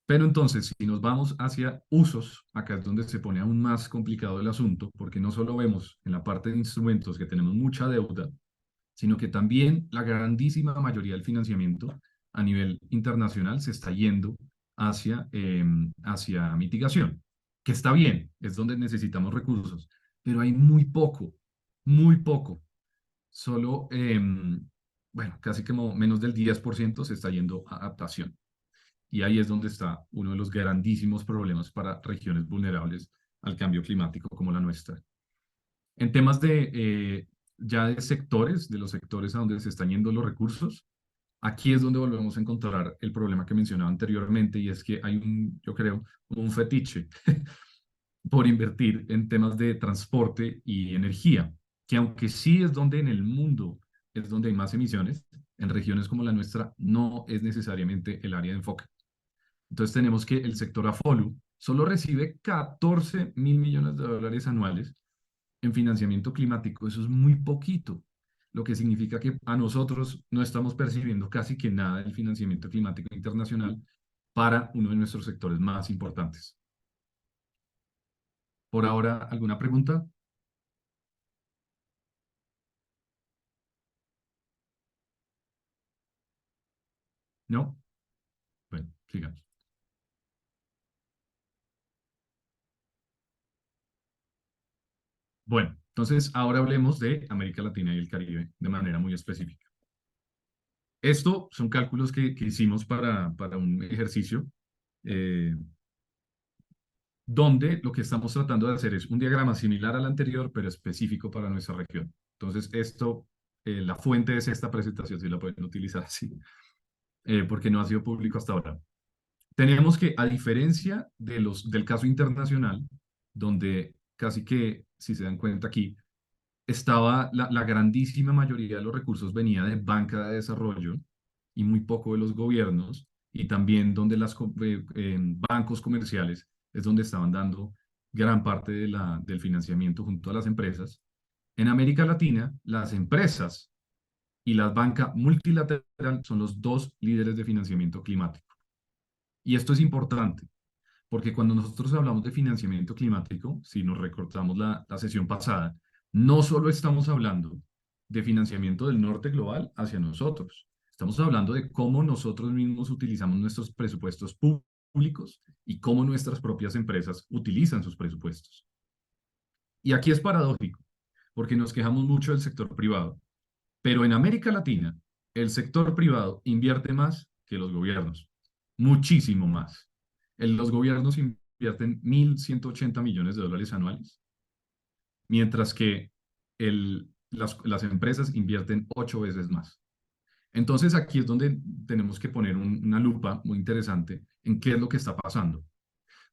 Pero entonces, si nos vamos hacia usos, acá es donde se pone aún más complicado el asunto, porque no solo vemos en la parte de instrumentos que tenemos mucha deuda, sino que también la grandísima mayoría del financiamiento a nivel internacional se está yendo hacia mitigación, que está bien, es donde necesitamos recursos, pero hay muy poco. Solo, bueno, casi como menos del 10% se está yendo a adaptación. Y ahí es donde está uno de los grandísimos problemas para regiones vulnerables al cambio climático como la nuestra. En temas ya de sectores, de los sectores a donde se están yendo los recursos, aquí es donde volvemos a encontrar el problema que mencionaba anteriormente, y es que hay yo creo, un fetiche por invertir en temas de transporte y energía, que aunque sí es donde en el mundo es donde hay más emisiones, en regiones como la nuestra no es necesariamente el área de enfoque. Entonces tenemos que el sector AFOLU solo recibe 14.000 millones de dólares anuales en financiamiento climático. Eso es muy poquito, lo que significa que a nosotros no estamos percibiendo casi que nada del financiamiento climático internacional para uno de nuestros sectores más importantes. Por ahora, ¿alguna pregunta? ¿No? Bueno, sigamos. Bueno, entonces ahora hablemos de América Latina y el Caribe de manera muy específica. Esto son cálculos que hicimos para un ejercicio donde lo que estamos tratando de hacer es un diagrama similar al anterior, pero específico para nuestra región. Entonces, la fuente es esta presentación, si la pueden utilizar así, porque no ha sido público hasta ahora. Tenemos que, a diferencia del caso internacional, donde casi que, si se dan cuenta aquí, estaba la grandísima mayoría de los recursos venía de banca de desarrollo y muy poco de los gobiernos, y también donde bancos comerciales es donde estaban dando gran parte del financiamiento junto a las empresas. En América Latina, las empresas y la banca multilateral son los dos líderes de financiamiento climático. Y esto es importante, porque cuando nosotros hablamos de financiamiento climático, si nos recordamos la sesión pasada, no solo estamos hablando de financiamiento del norte global hacia nosotros, estamos hablando de cómo nosotros mismos utilizamos nuestros presupuestos públicos públicos y cómo nuestras propias empresas utilizan sus presupuestos. Y aquí es paradójico, porque nos quejamos mucho del sector privado, pero en América Latina el sector privado invierte más que los gobiernos, muchísimo más. Los gobiernos invierten 1.180 millones de dólares anuales, mientras que las empresas invierten 8 veces más. Entonces aquí es donde tenemos que poner una lupa muy interesante en qué es lo que está pasando.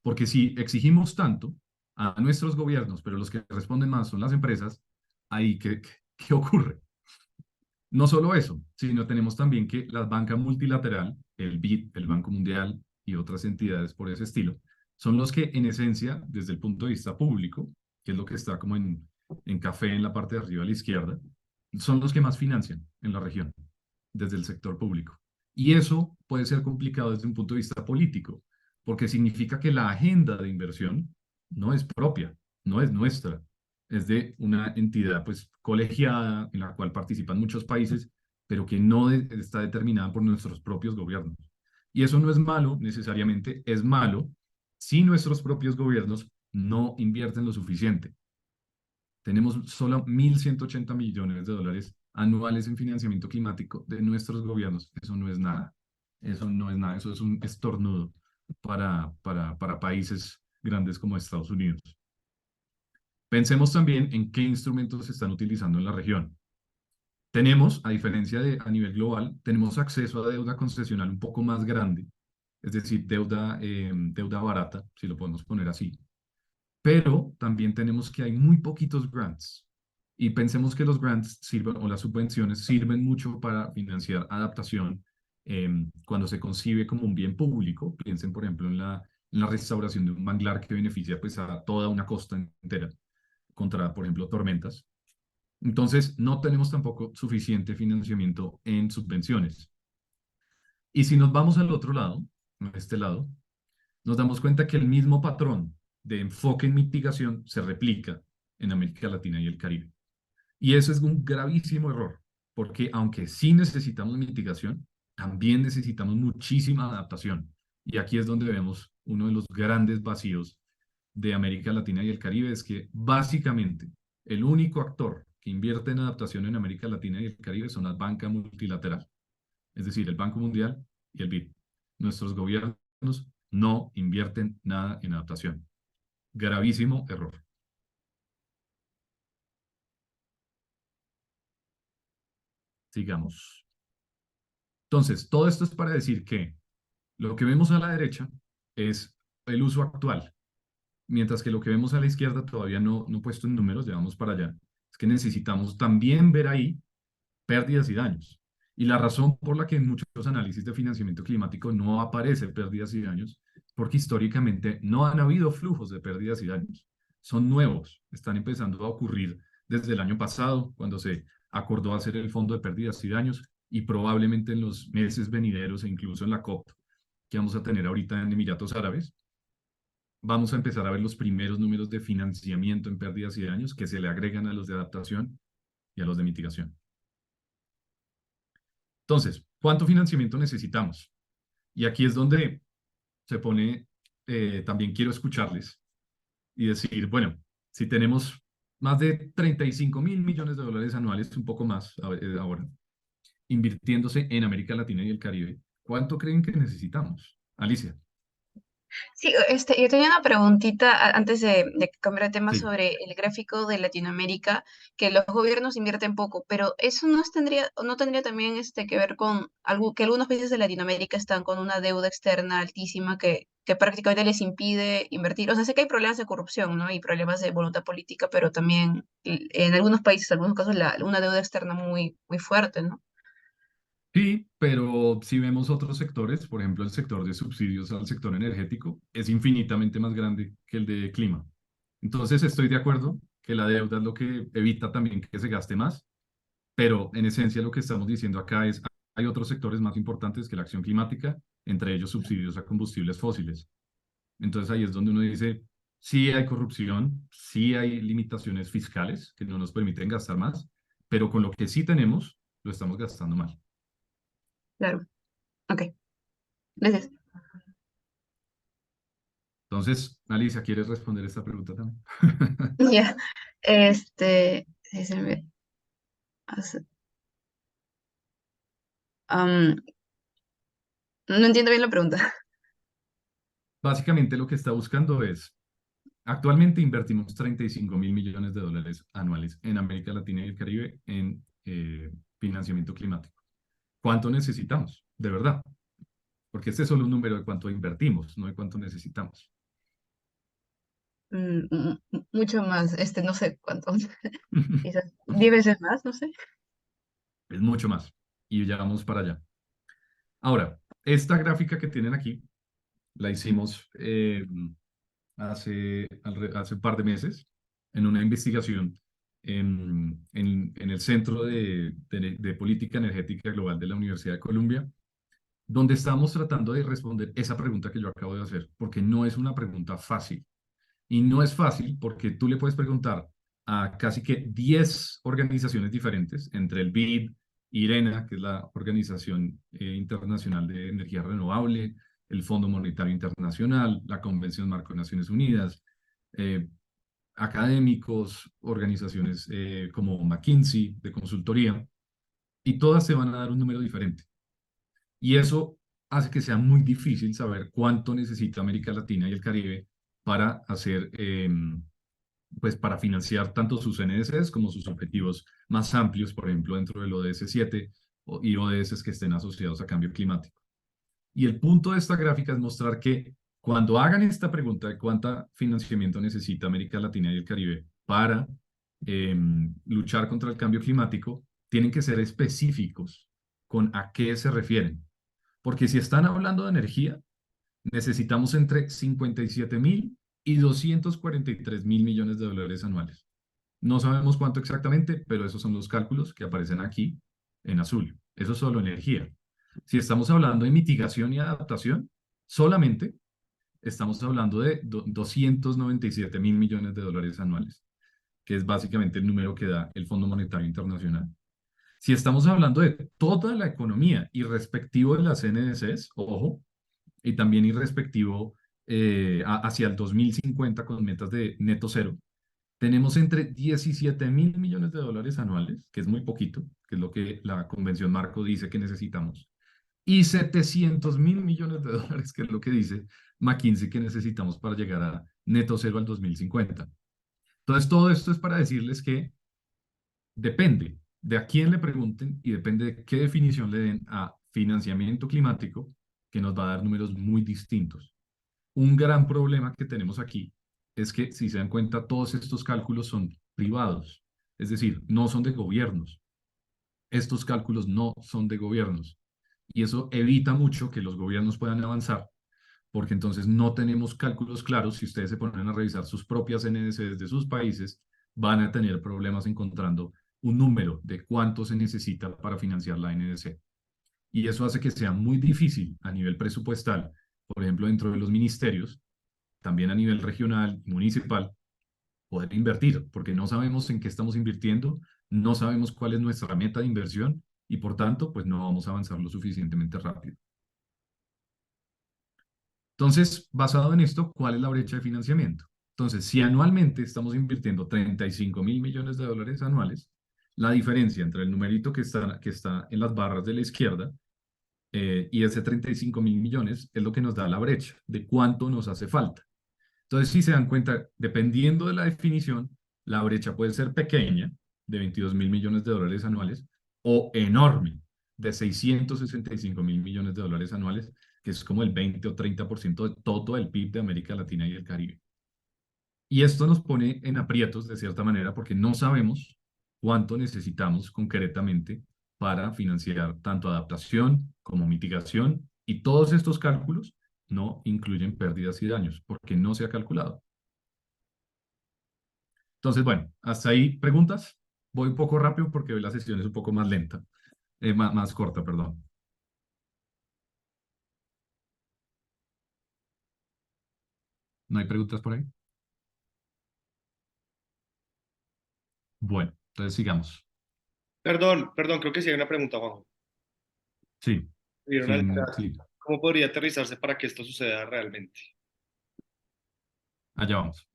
Porque si exigimos tanto a nuestros gobiernos, pero los que responden más son las empresas, ahí ¿qué ocurre? No solo eso, sino tenemos también que la banca multilateral, el BID, el Banco Mundial y otras entidades por ese estilo, son los que en esencia, desde el punto de vista público, que es lo que está como en café en la parte de arriba a la izquierda, son los que más financian en la región, desde el sector público. Y eso puede ser complicado desde un punto de vista político, porque significa que la agenda de inversión no es propia, no es nuestra, es de una entidad pues colegiada en la cual participan muchos países, pero que no está determinada por nuestros propios gobiernos. Y eso no es malo necesariamente, es malo si nuestros propios gobiernos no invierten lo suficiente. Tenemos solo 1.180 millones de dólares anuales en financiamiento climático de nuestros gobiernos. Eso no es nada. Eso no es nada. Eso es un estornudo para países grandes como Estados Unidos. Pensemos también en qué instrumentos se están utilizando en la región. Tenemos, a diferencia de a nivel global, tenemos acceso a deuda concesional un poco más grande, es decir, deuda barata, si lo podemos poner así. Pero también tenemos que hay muy poquitos grants. Y pensemos que los grants sirven, o las subvenciones sirven mucho para financiar adaptación cuando se concibe como un bien público. Piensen, por ejemplo, en la restauración de un manglar que beneficia pues, a toda una costa entera contra, por ejemplo, tormentas. Entonces, no tenemos tampoco suficiente financiamiento en subvenciones. Y si nos vamos al otro lado, a este lado, nos damos cuenta que el mismo patrón de enfoque en mitigación se replica en América Latina y el Caribe. Y eso es un gravísimo error, porque aunque sí necesitamos mitigación, también necesitamos muchísima adaptación. Y aquí es donde vemos uno de los grandes vacíos de América Latina y el Caribe, es que básicamente el único actor que invierte en adaptación en América Latina y el Caribe son las bancas multilaterales, es decir, el Banco Mundial y el BID. Nuestros gobiernos no invierten nada en adaptación. Gravísimo error. Sigamos. Entonces, todo esto es para decir que lo que vemos a la derecha es el uso actual, mientras que lo que vemos a la izquierda todavía no puesto en números, ya vamos para allá. Es que necesitamos también ver ahí pérdidas y daños. Y la razón por la que en muchos análisis de financiamiento climático no aparece pérdidas y daños, porque históricamente no han habido flujos de pérdidas y daños. Son nuevos, están empezando a ocurrir desde el año pasado, cuando se acordó hacer el fondo de pérdidas y daños, y probablemente en los meses venideros e incluso en la COP que vamos a tener ahorita en Emiratos Árabes, vamos a empezar a ver los primeros números de financiamiento en pérdidas y daños que se le agregan a los de adaptación y a los de mitigación. Entonces, ¿cuánto financiamiento necesitamos? Y aquí es donde se pone, también quiero escucharles y decir, bueno, si tenemos más de 35.000 millones de dólares anuales, un poco más ahora, invirtiéndose en América Latina y el Caribe, ¿cuánto creen que necesitamos? Alicia. Sí, yo tenía una preguntita antes de cambiar de tema Sí. sobre el gráfico de Latinoamérica, que los gobiernos invierten poco, pero eso no tendría también que ver con algo que algunos países de Latinoamérica están con una deuda externa altísima que prácticamente les impide invertir. O sea, sé que hay problemas de corrupción, ¿no? Y problemas de voluntad política, pero también en algunos países, en algunos casos, una deuda externa muy, muy fuerte, ¿no? Sí, pero si vemos otros sectores, por ejemplo, el sector de subsidios al sector energético es infinitamente más grande que el de clima. Entonces, estoy de acuerdo que la deuda es lo que evita también que se gaste más, pero en esencia lo que estamos diciendo acá es, hay otros sectores más importantes que la acción climática, entre ellos subsidios a combustibles fósiles. Entonces ahí es donde uno dice, sí hay corrupción, sí hay limitaciones fiscales que no nos permiten gastar más, pero con lo que sí tenemos, lo estamos gastando mal. Claro. Ok. Gracias. Entonces, Alicia, ¿quieres responder esta pregunta también? Ya, déjenme hacer- am, no entiendo bien la pregunta. Básicamente lo que está buscando es, actualmente invertimos 35 mil millones de dólares anuales en América Latina y el Caribe en financiamiento climático. ¿Cuánto necesitamos? De verdad. Porque este es solo un número de cuánto invertimos, no de cuánto necesitamos. Mucho más, no sé cuánto, quizás 10 veces más, no sé. Es mucho más. Y ya vamos para allá. Ahora, esta gráfica que tienen aquí la hicimos hace un par de meses en una investigación en el Centro de Política Energética Global de la Universidad de Columbia, donde estamos tratando de responder esa pregunta que yo acabo de hacer, porque no es una pregunta fácil. Y no es fácil porque tú le puedes preguntar a casi que 10 organizaciones diferentes, entre el BID, IRENA, que es la Organización Internacional de Energía Renovable, el Fondo Monetario Internacional, la Convención Marco de Naciones Unidas, eh, académicos, organizaciones como McKinsey de consultoría, y todas te van a dar un número diferente. Y eso hace que sea muy difícil saber cuánto necesita América Latina y el Caribe para hacer, pues para financiar tanto sus NDCs como sus objetivos más amplios, por ejemplo, dentro del ODS 7 y ODS que estén asociados a cambio climático. Y el punto de esta gráfica es mostrar que cuando hagan esta pregunta de cuánto financiamiento necesita América Latina y el Caribe para luchar contra el cambio climático, tienen que ser específicos con a qué se refieren. Porque si están hablando de energía, necesitamos entre 57 mil y 243 mil millones de dólares anuales. No sabemos cuánto exactamente, pero esos son los cálculos que aparecen aquí en azul. Eso es solo energía. Si estamos hablando de mitigación y adaptación, solamente estamos hablando de 297 mil millones de dólares anuales, que es básicamente el número que da el Fondo Monetario Internacional. Si estamos hablando de toda la economía y respectivo de las NDCs, ojo, y también irrespectivo hacia el 2050 con metas de neto cero, tenemos entre 17 mil millones de dólares anuales, que es muy poquito, que es lo que la Convención Marco dice que necesitamos, y 700 mil millones de dólares, que es lo que dice McKinsey que necesitamos para llegar a neto cero al 2050. Entonces, todo esto es para decirles que depende de a quién le pregunten y depende de qué definición le den a financiamiento climático, que nos va a dar números muy distintos. Un gran problema que tenemos aquí es que, si se dan cuenta, todos estos cálculos son privados, es decir, no son de gobiernos. Estos cálculos no son de gobiernos. Y eso evita mucho que los gobiernos puedan avanzar, porque entonces no tenemos cálculos claros. Si ustedes se ponen a revisar sus propias NDCs de sus países, van a tener problemas encontrando un número de cuánto se necesita para financiar la NDC. Y eso hace que sea muy difícil a nivel presupuestal, por ejemplo, dentro de los ministerios, también a nivel regional y municipal, poder invertir, porque no sabemos en qué estamos invirtiendo, no sabemos cuál es nuestra meta de inversión y por tanto, pues no vamos a avanzar lo suficientemente rápido. Entonces, basado en esto, ¿cuál es la brecha de financiamiento? Entonces, si anualmente estamos invirtiendo 35 mil millones de dólares anuales, la diferencia entre el numerito que está en las barras de la izquierda y ese 35 mil millones es lo que nos da la brecha de cuánto nos hace falta. Entonces, si se dan cuenta, dependiendo de la definición, la brecha puede ser pequeña, de 22 mil millones de dólares anuales, o enorme, de 665 mil millones de dólares anuales, que es como el 20 o 30% de todo el PIB de América Latina y el Caribe. Y esto nos pone en aprietos, de cierta manera, porque no sabemos cuánto necesitamos concretamente para financiar tanto adaptación como mitigación, y todos estos cálculos no incluyen pérdidas y daños, porque no se ha calculado. Entonces, bueno, hasta ahí preguntas. Voy un poco rápido porque hoy la sesión es un poco más lenta, más corta, perdón. ¿No hay preguntas por ahí? Bueno, entonces sigamos. Perdón, creo que sí hay una pregunta, Juanjo. Sí, Vieron al chat. sí. ¿Cómo podría aterrizarse para que esto suceda realmente? allá vamos.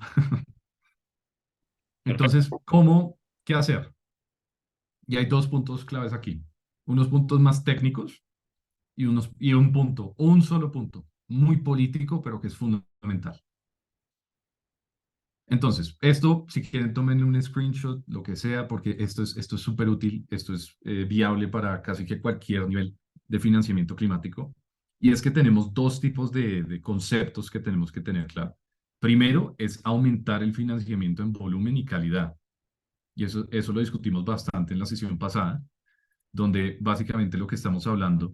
Entonces, ¿cómo? ¿Qué hacer? Y hay dos puntos claves aquí. Unos puntos más técnicos y un punto, un solo punto, muy político, pero que es fundamental. Entonces, esto, si quieren, tomen un screenshot, lo que sea, porque esto es súper útil, esto es viable para casi que cualquier nivel de financiamiento climático. Y es que tenemos dos tipos de conceptos que tenemos que tener claro. Primero es aumentar el financiamiento en volumen y calidad. Y eso lo discutimos bastante en la sesión pasada, donde básicamente lo que estamos hablando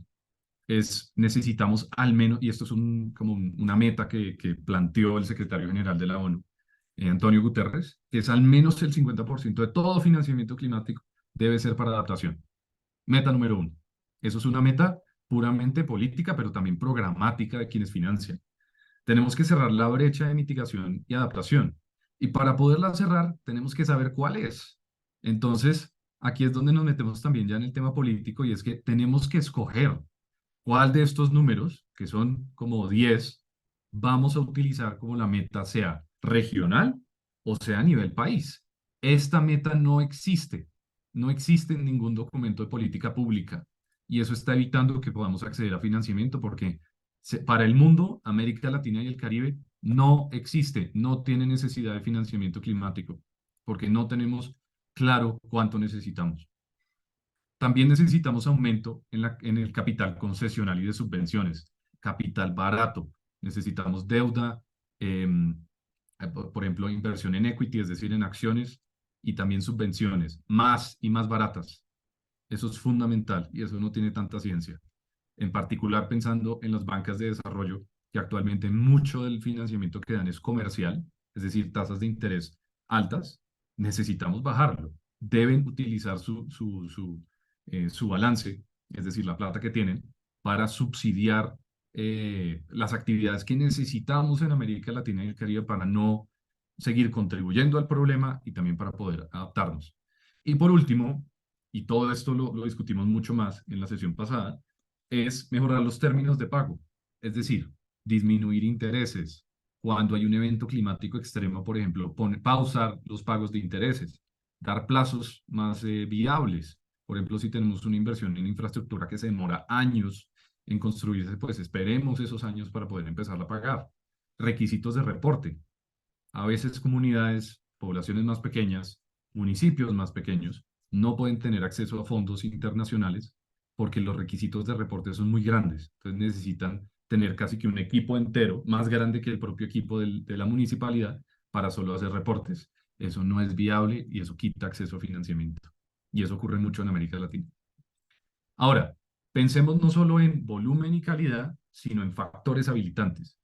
es necesitamos al menos, y esto es una meta que planteó el secretario general de la ONU, Antonio Guterres, que es al menos el 50% de todo financiamiento climático debe ser para adaptación. Meta número uno. Eso es una meta puramente política, pero también programática de quienes financian. Tenemos que cerrar la brecha de mitigación y adaptación. Y para poderla cerrar, tenemos que saber cuál es. Entonces, aquí es donde nos metemos también ya en el tema político y es que tenemos que escoger cuál de estos números, que son como 10, vamos a utilizar como la meta, sea regional o sea a nivel país. Esta meta no existe en ningún documento de política pública y eso está evitando que podamos acceder a financiamiento porque para el mundo, América Latina y el Caribe no existe, no tiene necesidad de financiamiento climático porque no tenemos claro cuánto necesitamos. También necesitamos aumento en el capital concesional y de subvenciones, capital barato. Necesitamos deuda, por ejemplo, inversión en equity, es decir, en acciones, y también subvenciones, más y más baratas. Eso es fundamental y eso no tiene tanta ciencia. En particular pensando en las bancas de desarrollo, que actualmente mucho del financiamiento que dan es comercial, es decir, tasas de interés altas, necesitamos bajarlo. Deben utilizar su balance, es decir, la plata que tienen, para subsidiar las actividades que necesitamos en América Latina y el Caribe para no seguir contribuyendo al problema y también para poder adaptarnos. Y por último, y todo esto lo discutimos mucho más en la sesión pasada, es mejorar los términos de pago, es decir, disminuir intereses. Cuando hay un evento climático extremo, por ejemplo, pausar los pagos de intereses, dar plazos más viables. Por ejemplo, si tenemos una inversión en infraestructura que se demora años en construirse, pues esperemos esos años para poder empezar a pagar. Requisitos de reporte. A veces comunidades, poblaciones más pequeñas, municipios más pequeños, no pueden tener acceso a fondos internacionales porque los requisitos de reporte son muy grandes. Entonces necesitan tener casi que un equipo entero, más grande que el propio equipo de la municipalidad, para solo hacer reportes. Eso no es viable y eso quita acceso a financiamiento. Y eso ocurre mucho en América Latina. Ahora, pensemos no solo en volumen y calidad, sino en factores habilitantes.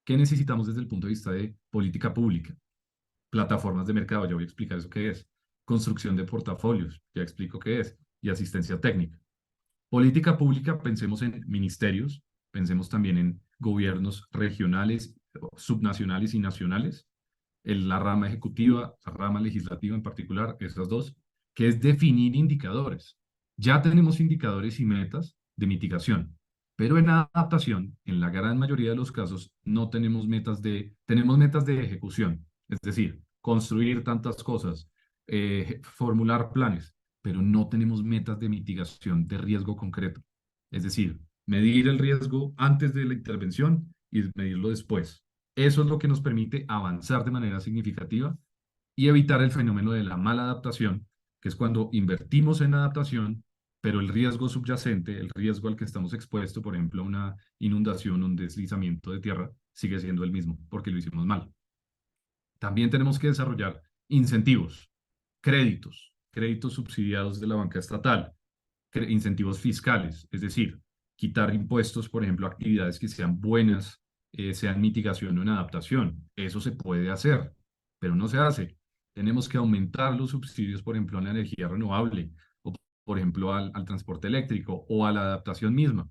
¿Qué necesitamos desde el punto de vista de política pública? Plataformas de mercado, ya voy a explicar eso qué es. Construcción de portafolios, ya explico qué es. Y asistencia técnica. Política pública, pensemos en ministerios, pensemos también en gobiernos regionales, subnacionales y nacionales, la rama ejecutiva, la rama legislativa en particular, esas dos, que es definir indicadores. Ya tenemos indicadores y metas de mitigación, pero en adaptación, en la gran mayoría de los casos, no tenemos tenemos metas de ejecución, es decir, construir tantas cosas, formular planes, pero no tenemos metas de mitigación de riesgo concreto. Es decir, medir el riesgo antes de la intervención y medirlo después. Eso es lo que nos permite avanzar de manera significativa y evitar el fenómeno de la mala adaptación, que es cuando invertimos en adaptación, pero el riesgo subyacente, el riesgo al que estamos expuestos, por ejemplo, una inundación, un deslizamiento de tierra, sigue siendo el mismo, porque lo hicimos mal. También tenemos que desarrollar incentivos, créditos subsidiados de la banca estatal, incentivos fiscales, es decir, quitar impuestos, por ejemplo, a actividades que sean buenas, sean mitigación o en adaptación. Eso se puede hacer, pero no se hace. Tenemos que aumentar los subsidios, por ejemplo, a la energía renovable, o por ejemplo, al transporte eléctrico o a la adaptación misma.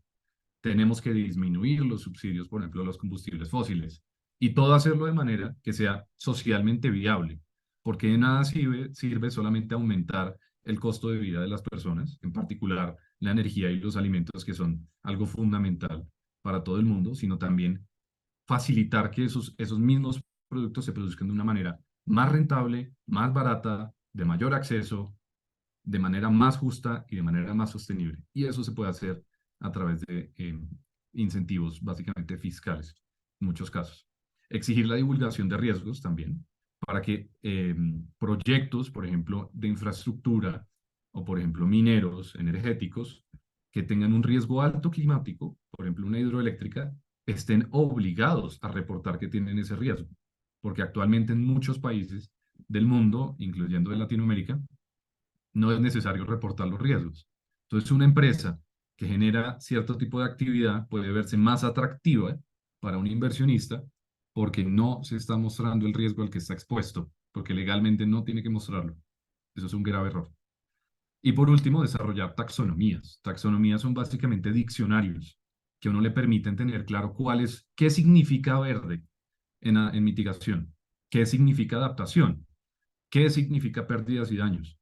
Tenemos que disminuir los subsidios, por ejemplo, a los combustibles fósiles. Y todo hacerlo de manera que sea socialmente viable, porque de nada sirve solamente aumentar el costo de vida de las personas, en particular la energía y los alimentos, que son algo fundamental para todo el mundo, sino también facilitar que esos mismos productos se produzcan de una manera más rentable, más barata, de mayor acceso, de manera más justa y de manera más sostenible. Y eso se puede hacer a través de incentivos básicamente fiscales, en muchos casos. Exigir la divulgación de riesgos también, para que proyectos, por ejemplo, de infraestructura o, por ejemplo, mineros energéticos que tengan un riesgo alto climático, por ejemplo, una hidroeléctrica, estén obligados a reportar que tienen ese riesgo. Porque actualmente en muchos países del mundo, incluyendo de Latinoamérica, no es necesario reportar los riesgos. Entonces, una empresa que genera cierto tipo de actividad puede verse más atractiva para un inversionista porque no se está mostrando el riesgo al que está expuesto, porque legalmente no tiene que mostrarlo. Eso es un grave error. Y por último, desarrollar taxonomías. Taxonomías son básicamente diccionarios que a uno le permiten tener claro qué significa verde en mitigación, qué significa adaptación, qué significa pérdidas y daños.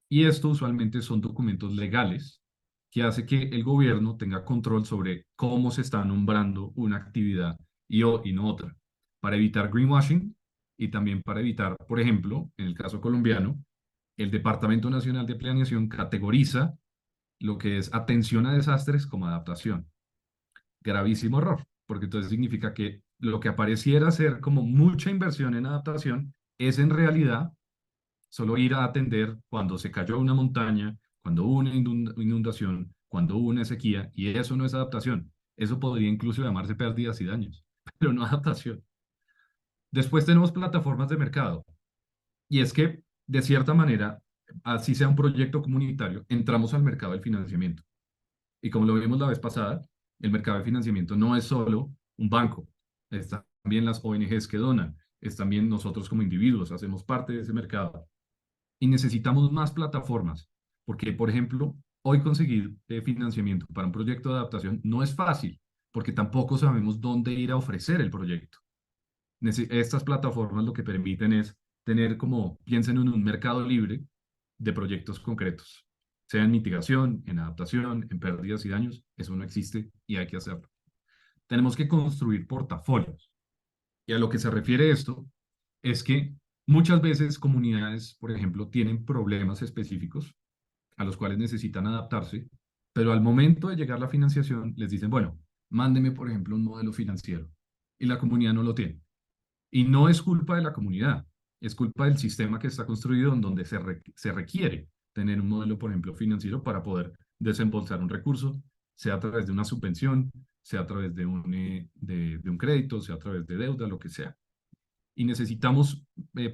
Y esto usualmente son documentos legales que hace que el gobierno tenga control sobre cómo se está nombrando una actividad y no otra, para evitar greenwashing y también para evitar, por ejemplo, en el caso colombiano, el Departamento Nacional de Planeación categoriza lo que es atención a desastres como adaptación. Gravísimo error, porque entonces significa que lo que apareciera ser como mucha inversión en adaptación es en realidad solo ir a atender cuando se cayó una montaña, cuando hubo una inundación, cuando hubo una sequía, y eso no es adaptación. Eso podría incluso llamarse pérdidas y daños, pero no adaptación. Después tenemos plataformas de mercado, y es que, de cierta manera, así sea un proyecto comunitario, entramos al mercado del financiamiento. Y como lo vimos la vez pasada, el mercado de financiamiento no es solo un banco, es también las ONGs que donan, es también nosotros como individuos, hacemos parte de ese mercado. Y necesitamos más plataformas, porque, por ejemplo, hoy conseguir financiamiento para un proyecto de adaptación no es fácil, porque tampoco sabemos dónde ir a ofrecer el proyecto. Estas plataformas lo que permiten es tener como, piensen en un mercado libre de proyectos concretos, sea en mitigación, en adaptación, en pérdidas y daños. Eso no existe y hay que hacerlo. Tenemos que construir portafolios. Y a lo que se refiere esto es que muchas veces comunidades, por ejemplo, tienen problemas específicos a los cuales necesitan adaptarse, pero al momento de llegar la financiación les dicen, bueno, mándeme, por ejemplo, un modelo financiero. Y la comunidad no lo tiene. Y no es culpa de la comunidad, es culpa del sistema que está construido en donde se requiere tener un modelo, por ejemplo, financiero para poder desembolsar un recurso, sea a través de una subvención, sea a través de un crédito, sea a través de deuda, lo que sea. Y necesitamos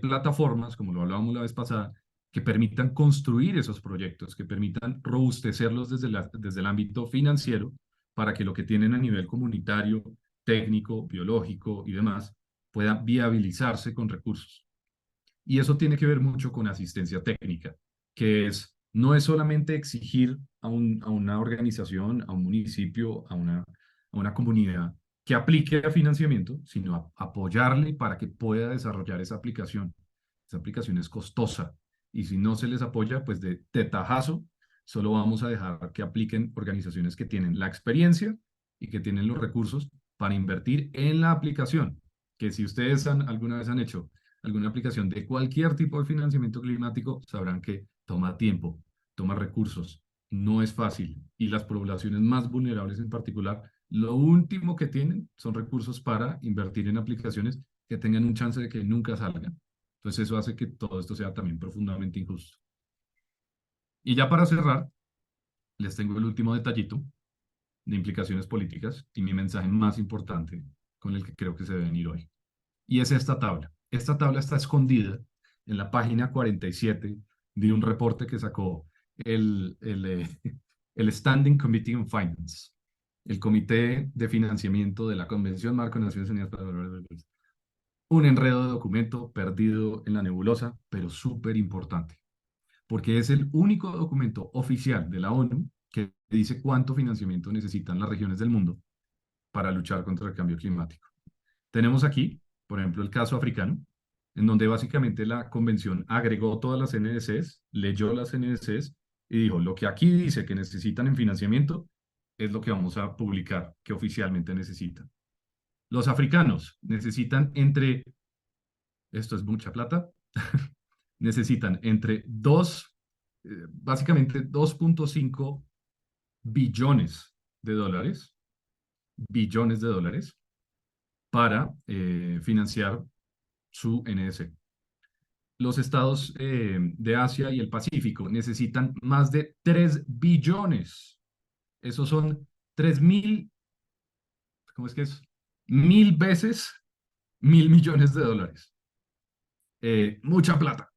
plataformas, como lo hablábamos la vez pasada, que permitan construir esos proyectos, que permitan robustecerlos desde el ámbito financiero para que lo que tienen a nivel comunitario, técnico, biológico y demás pueda viabilizarse con recursos. Y eso tiene que ver mucho con asistencia técnica, que no es solamente exigir a una organización, a un municipio, a una comunidad que aplique a financiamiento, sino apoyarle para que pueda desarrollar esa aplicación. Esa aplicación es costosa y si no se les apoya, pues de tajazo, solo vamos a dejar que apliquen organizaciones que tienen la experiencia y que tienen los recursos para invertir en la aplicación. Que si ustedes alguna vez han hecho alguna aplicación de cualquier tipo de financiamiento climático, sabrán que toma tiempo, toma recursos, no es fácil. Y las poblaciones más vulnerables en particular, lo último que tienen son recursos para invertir en aplicaciones que tengan un chance de que nunca salgan. Entonces eso hace que todo esto sea también profundamente injusto. Y ya para cerrar, les tengo el último detallito de implicaciones políticas y mi mensaje más importante con el que creo que se deben ir hoy. Y es esta tabla. Esta tabla está escondida en la página 47 de un reporte que sacó el Standing Committee on Finance, el Comité de Financiamiento de la Convención Marco de Naciones Unidas para la Valores del País. Un enredo de documento perdido en la nebulosa, pero súper importante, porque es el único documento oficial de la ONU que dice cuánto financiamiento necesitan las regiones del mundo para luchar contra el cambio climático. Tenemos aquí, por ejemplo, el caso africano, en donde básicamente la convención agregó todas las NDCs, leyó las NDCs y dijo, lo que aquí dice que necesitan en financiamiento es lo que vamos a publicar, que oficialmente necesitan. Los africanos necesitan entre esto es mucha plata, necesitan entre básicamente 2.5 billones de dólares para financiar su NS. Los estados de Asia y el Pacífico necesitan más de 3 billones. Esos son 3.000, ¿cómo es que es? 1.000 veces 1.000 millones de dólares. Mucha plata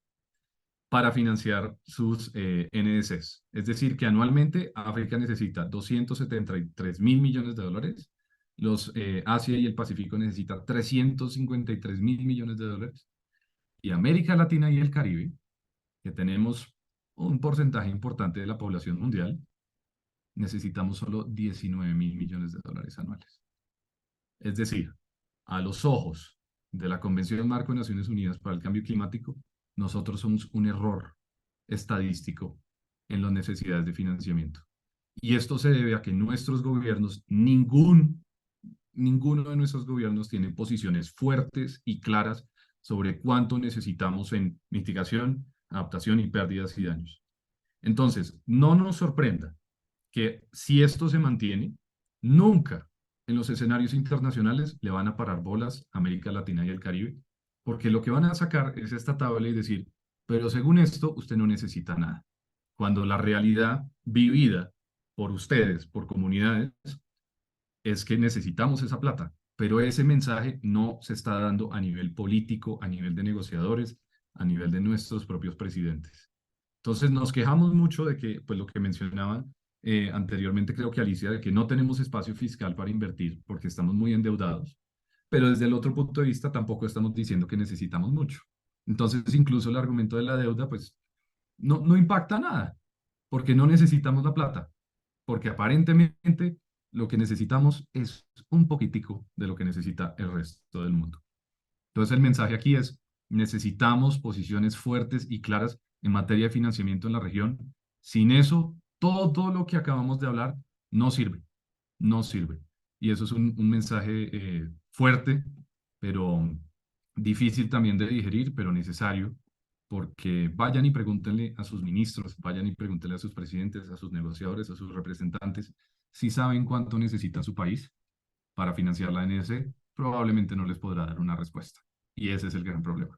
para financiar sus NDCs. Es decir, que anualmente África necesita 273 mil millones de dólares, Asia y el Pacífico necesitan 353 mil millones de dólares, y América Latina y el Caribe, que tenemos un porcentaje importante de la población mundial, necesitamos solo 19 mil millones de dólares anuales. Es decir, a los ojos de la Convención Marco de Naciones Unidas para el Cambio Climático, nosotros somos un error estadístico en las necesidades de financiamiento. Y esto se debe a que nuestros gobiernos, ninguno de nuestros gobiernos tiene posiciones fuertes y claras sobre cuánto necesitamos en mitigación, adaptación y pérdidas y daños. Entonces, no nos sorprenda que si esto se mantiene, nunca en los escenarios internacionales le van a parar bolas a América Latina y el Caribe, porque lo que van a sacar es esta tabla y decir, pero según esto, usted no necesita nada. Cuando la realidad vivida por ustedes, por comunidades, es que necesitamos esa plata, pero ese mensaje no se está dando a nivel político, a nivel de negociadores, a nivel de nuestros propios presidentes. Entonces nos quejamos mucho de que, pues lo que mencionaba anteriormente, creo que Alicia, de que no tenemos espacio fiscal para invertir porque estamos muy endeudados, pero desde el otro punto de vista tampoco estamos diciendo que necesitamos mucho. Entonces incluso el argumento de la deuda, pues no impacta nada, porque no necesitamos la plata, porque aparentemente lo que necesitamos es un poquitico de lo que necesita el resto del mundo. Entonces el mensaje aquí es, necesitamos posiciones fuertes y claras en materia de financiamiento en la región. Sin eso, todo lo que acabamos de hablar no sirve, no sirve. Y eso es un mensaje fuerte, pero difícil también de digerir, pero necesario, porque vayan y pregúntenle a sus ministros, vayan y pregúntenle a sus presidentes, a sus negociadores, a sus representantes, si saben cuánto necesita su país para financiar la ANS, probablemente no les podrá dar una respuesta. Y ese es el gran problema.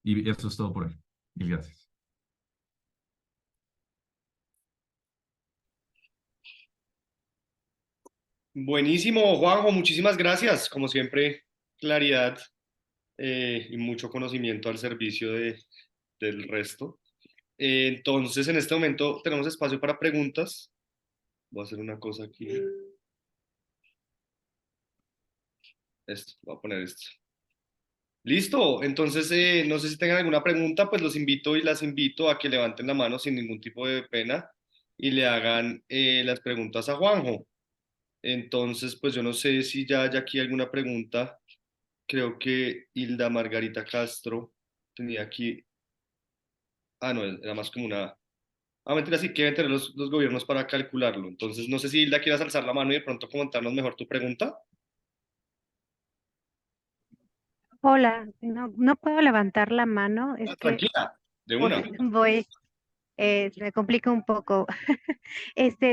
Y eso es todo por hoy. Mil gracias. Buenísimo, Juanjo, muchísimas gracias. Como siempre, claridad y mucho conocimiento al servicio del resto. Entonces, en este momento tenemos espacio para preguntas. Voy a hacer una cosa aquí. Esto, voy a poner esto. Listo, entonces no sé si tengan alguna pregunta, pues los invito y las invito a que levanten la mano sin ningún tipo de pena y le hagan las preguntas a Juanjo. Entonces, pues yo no sé si ya hay aquí alguna pregunta. Creo que Hilda Margarita Castro tenía aquí. Ah, no, era más como una. Ah, mentira, sí quieren tener los gobiernos para calcularlo. Entonces, no sé si Hilda quieras alzar la mano y de pronto comentarnos mejor tu pregunta. Hola, no puedo levantar la mano, Ah, es que tranquila, de una. me complica un poco.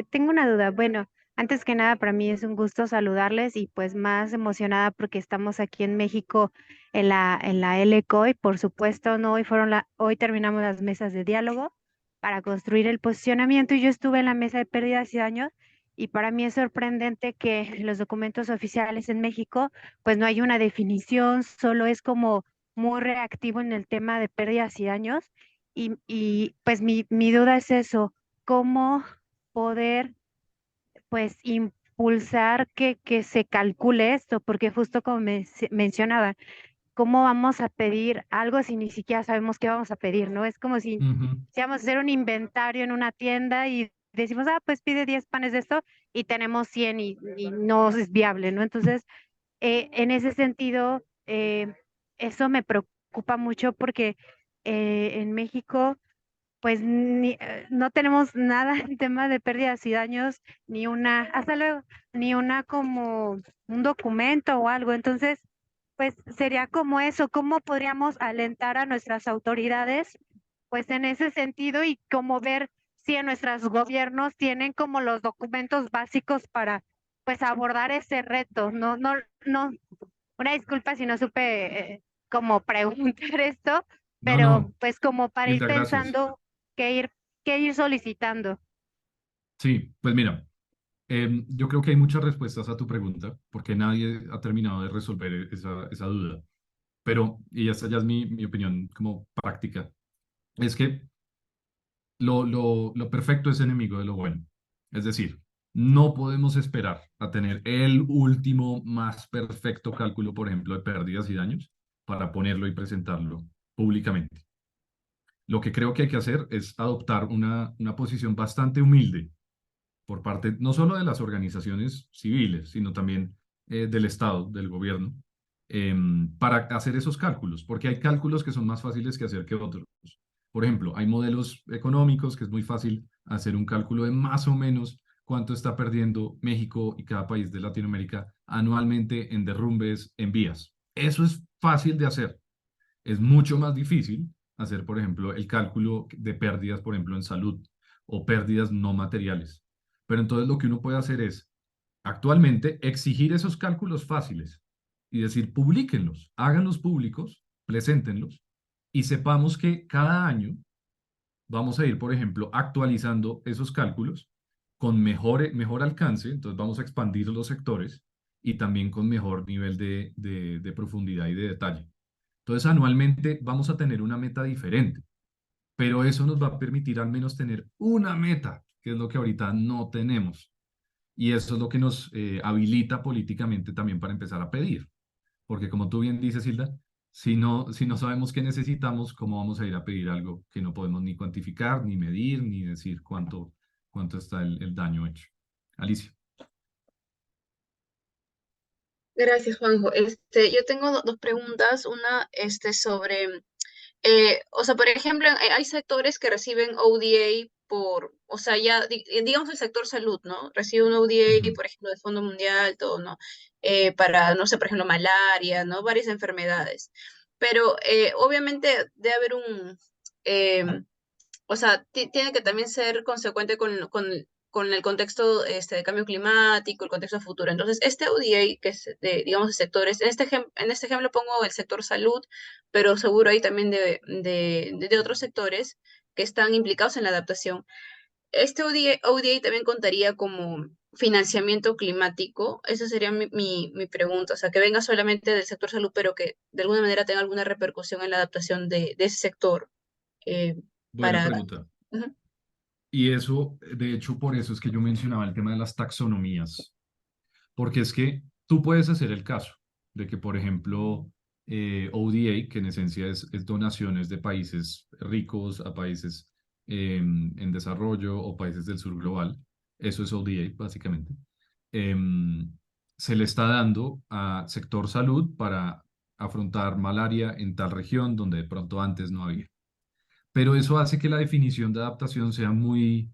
Tengo una duda. Bueno, antes que nada, para mí es un gusto saludarles y pues más emocionada porque estamos aquí en México en la LCO y por supuesto, no, hoy terminamos las mesas de diálogo para construir el posicionamiento y yo estuve en la mesa de pérdidas y daños y para mí es sorprendente que en los documentos oficiales en México pues no hay una definición, solo es como muy reactivo en el tema de pérdidas y daños y pues mi duda es eso, ¿cómo poder pues impulsar que se calcule esto? Porque justo como mencionaba, ¿cómo vamos a pedir algo si ni siquiera sabemos qué vamos a pedir, ¿no? Es como si Ujú. quisiéramos hacer un inventario en una tienda y decimos, pues pide 10 panes de esto y tenemos 100 y no es viable, ¿no? Entonces, en ese sentido, eso me preocupa mucho porque en México pues no tenemos nada en tema de pérdidas y daños, hasta luego, ni una como un documento o algo. Entonces, pues sería como eso, cómo podríamos alentar a nuestras autoridades, pues en ese sentido y como ver si en nuestros gobiernos tienen como los documentos básicos para pues abordar ese reto. No, una disculpa si no supe cómo preguntar esto, No, pero no, pues como para ir Hilda, gracias. pensando qué ir, qué ir solicitando. Sí, pues mira, yo creo que hay muchas respuestas a tu pregunta, porque nadie ha terminado de resolver esa duda. Pero, y esta ya es mi opinión como práctica, es que lo perfecto es enemigo de lo bueno. Es decir, no podemos esperar a tener el último más perfecto cálculo, por ejemplo, de pérdidas y daños, para ponerlo y presentarlo públicamente. Lo que creo que hay que hacer es adoptar una posición bastante humilde por parte no solo de las organizaciones civiles, sino también del Estado, del gobierno, para hacer esos cálculos, porque hay cálculos que son más fáciles que hacer que otros. Por ejemplo, hay modelos económicos que es muy fácil hacer un cálculo de más o menos cuánto está perdiendo México y cada país de Latinoamérica anualmente en derrumbes en vías. Eso es fácil de hacer. Es mucho más difícil hacer, por ejemplo, el cálculo de pérdidas, por ejemplo, en salud o pérdidas no materiales. Pero entonces lo que uno puede hacer es actualmente exigir esos cálculos fáciles y decir, publíquenlos, háganlos públicos, preséntenlos y sepamos que cada año vamos a ir, por ejemplo, actualizando esos cálculos con mejor alcance, entonces vamos a expandir los sectores y también con mejor nivel de profundidad y de detalle. Entonces, anualmente vamos a tener una meta diferente, pero eso nos va a permitir al menos tener una meta, que es lo que ahorita no tenemos. Y eso es lo que nos habilita políticamente también para empezar a pedir. Porque como tú bien dices, Hilda, si no sabemos qué necesitamos, ¿cómo vamos a ir a pedir algo que no podemos ni cuantificar, ni medir, ni decir cuánto está el daño hecho? Alicia. Gracias, Juanjo. Yo tengo dos preguntas. Una, sobre, o sea, por ejemplo, hay sectores que reciben ODA o sea, ya, digamos el sector salud, ¿no? Recibe un ODA, Ujú. por ejemplo, del Fondo Mundial, todo, ¿no? Para, no sé, por ejemplo, malaria, ¿no? Varias enfermedades. Pero obviamente debe haber eh, o sea, tiene que también ser consecuente con el contexto de cambio climático, el contexto futuro. Entonces, este ODA, que es de, digamos, de sectores, en este ejemplo pongo el sector salud, pero seguro hay también de otros sectores que están implicados en la adaptación. Este ODA también contaría como financiamiento climático. Esa sería mi pregunta. O sea, que venga solamente del sector salud, pero que de alguna manera tenga alguna repercusión en la adaptación de ese sector. eh, Buena para... pregunta. Ujú. Y eso, de hecho, por eso es que yo mencionaba el tema de las taxonomías, porque es que tú puedes hacer el caso de que, por ejemplo, ODA, que en esencia es donaciones de países ricos a países en desarrollo o países del sur global, eso es ODA básicamente, em, se le está dando a sector salud para afrontar malaria en tal región donde de pronto antes no había. Pero eso hace que la definición de adaptación sea muy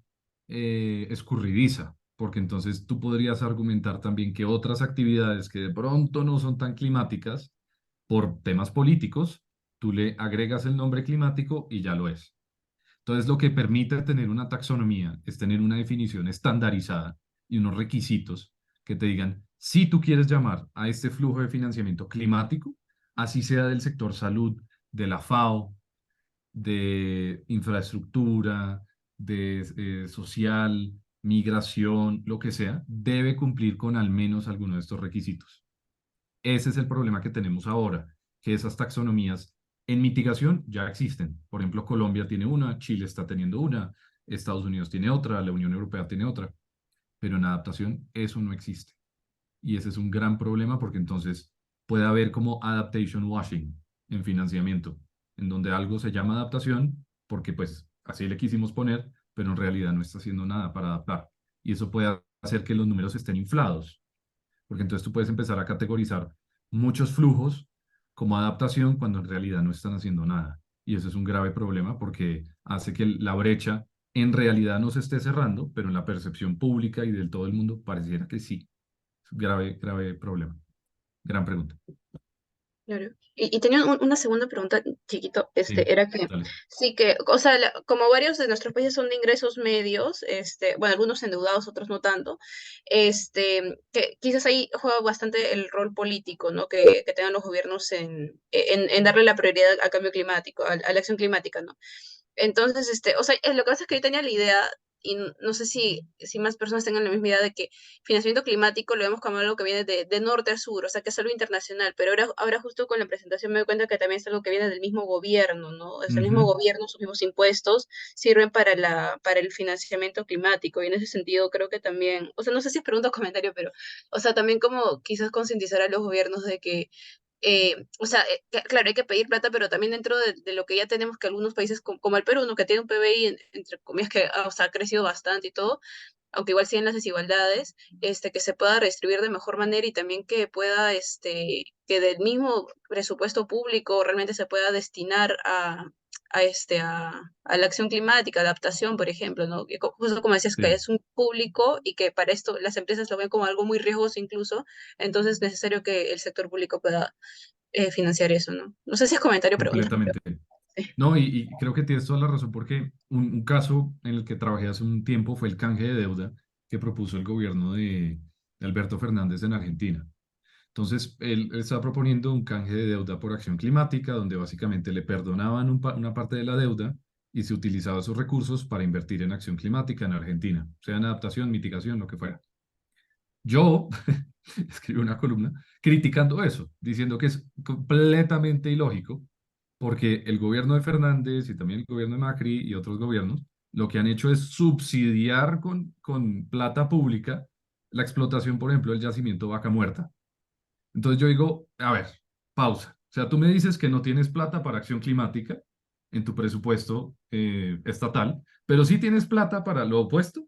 escurridiza, porque entonces tú podrías argumentar también que otras actividades que de pronto no son tan climáticas, por temas políticos, tú le agregas el nombre climático y ya lo es. Entonces, lo que permite tener una taxonomía es tener una definición estandarizada y unos requisitos que te digan, si tú quieres llamar a este flujo de financiamiento climático, así sea del sector salud, de la FAO, de infraestructura, de social, migración, lo que sea, debe cumplir con al menos alguno de estos requisitos. Ese es el problema que tenemos ahora, que esas taxonomías en mitigación ya existen. Por ejemplo, Colombia tiene una, Chile está teniendo una, Estados Unidos tiene otra, la Unión Europea tiene otra, pero en adaptación eso no existe. Y ese es un gran problema porque entonces puede haber como adaptation washing en financiamiento, en donde algo se llama adaptación porque pues así le quisimos poner, pero en realidad no está haciendo nada para adaptar. Y eso puede hacer que los números estén inflados, porque entonces tú puedes empezar a categorizar muchos flujos como adaptación cuando en realidad no están haciendo nada. Y eso es un grave problema porque hace que la brecha en realidad no se esté cerrando, pero en la percepción pública y del todo el mundo pareciera que sí. Grave, grave problema. Gran pregunta. Claro. Y tenía una segunda pregunta, chiquito, Sí, era que, dale. sí que, o sea, como varios de nuestros países son de ingresos medios, bueno, algunos endeudados, otros no tanto, que quizás ahí juega bastante el rol político, ¿no? Que tengan los gobiernos en darle la prioridad al cambio climático, a la acción climática, ¿no? Entonces, o sea, lo que pasa es que yo tenía la idea, y no sé si más personas tengan la misma idea de que financiamiento climático lo vemos como algo que viene de norte a sur, o sea, que es algo internacional, pero ahora justo con la presentación me doy cuenta que también es algo que viene del mismo gobierno, ¿no? Es el mismo Ujú. gobierno, sus mismos impuestos sirven para el financiamiento climático, y en ese sentido creo que también, o sea, no sé si es pregunta o comentario, pero, o sea, también como quizás concientizar a los gobiernos de que o sea, claro, hay que pedir plata, pero también dentro de lo que ya tenemos que algunos países como el Perú, ¿no? Que tiene un PBI, entre comillas, que o sea, ha crecido bastante y todo, aunque igual siguen las desigualdades, que se pueda redistribuir de mejor manera y también que pueda, que del mismo presupuesto público realmente se pueda destinar a la acción climática, adaptación, por ejemplo, ¿no? Que justo como decías, que Sí, es un público y que para esto las empresas lo ven como algo muy riesgoso incluso, entonces es necesario que el sector público pueda financiar eso, ¿no? No sé si es comentario o pregunta, pero completamente. sí. No, y creo que tienes toda la razón porque un caso en el que trabajé hace un tiempo fue el canje de deuda que propuso el gobierno de Alberto Fernández en Argentina. Entonces, él estaba proponiendo un canje de deuda por acción climática, donde básicamente le perdonaban una parte de la deuda y se utilizaba esos recursos para invertir en acción climática en Argentina, sea en adaptación, mitigación, lo que fuera. Yo escribí una columna criticando eso, diciendo que es completamente ilógico, porque el gobierno de Fernández y también el gobierno de Macri y otros gobiernos lo que han hecho es subsidiar con plata pública la explotación, por ejemplo, del yacimiento Vaca Muerta. Entonces yo digo, a ver, pausa. O sea, tú me dices que no tienes plata para acción climática en tu presupuesto estatal, pero sí tienes plata para lo opuesto.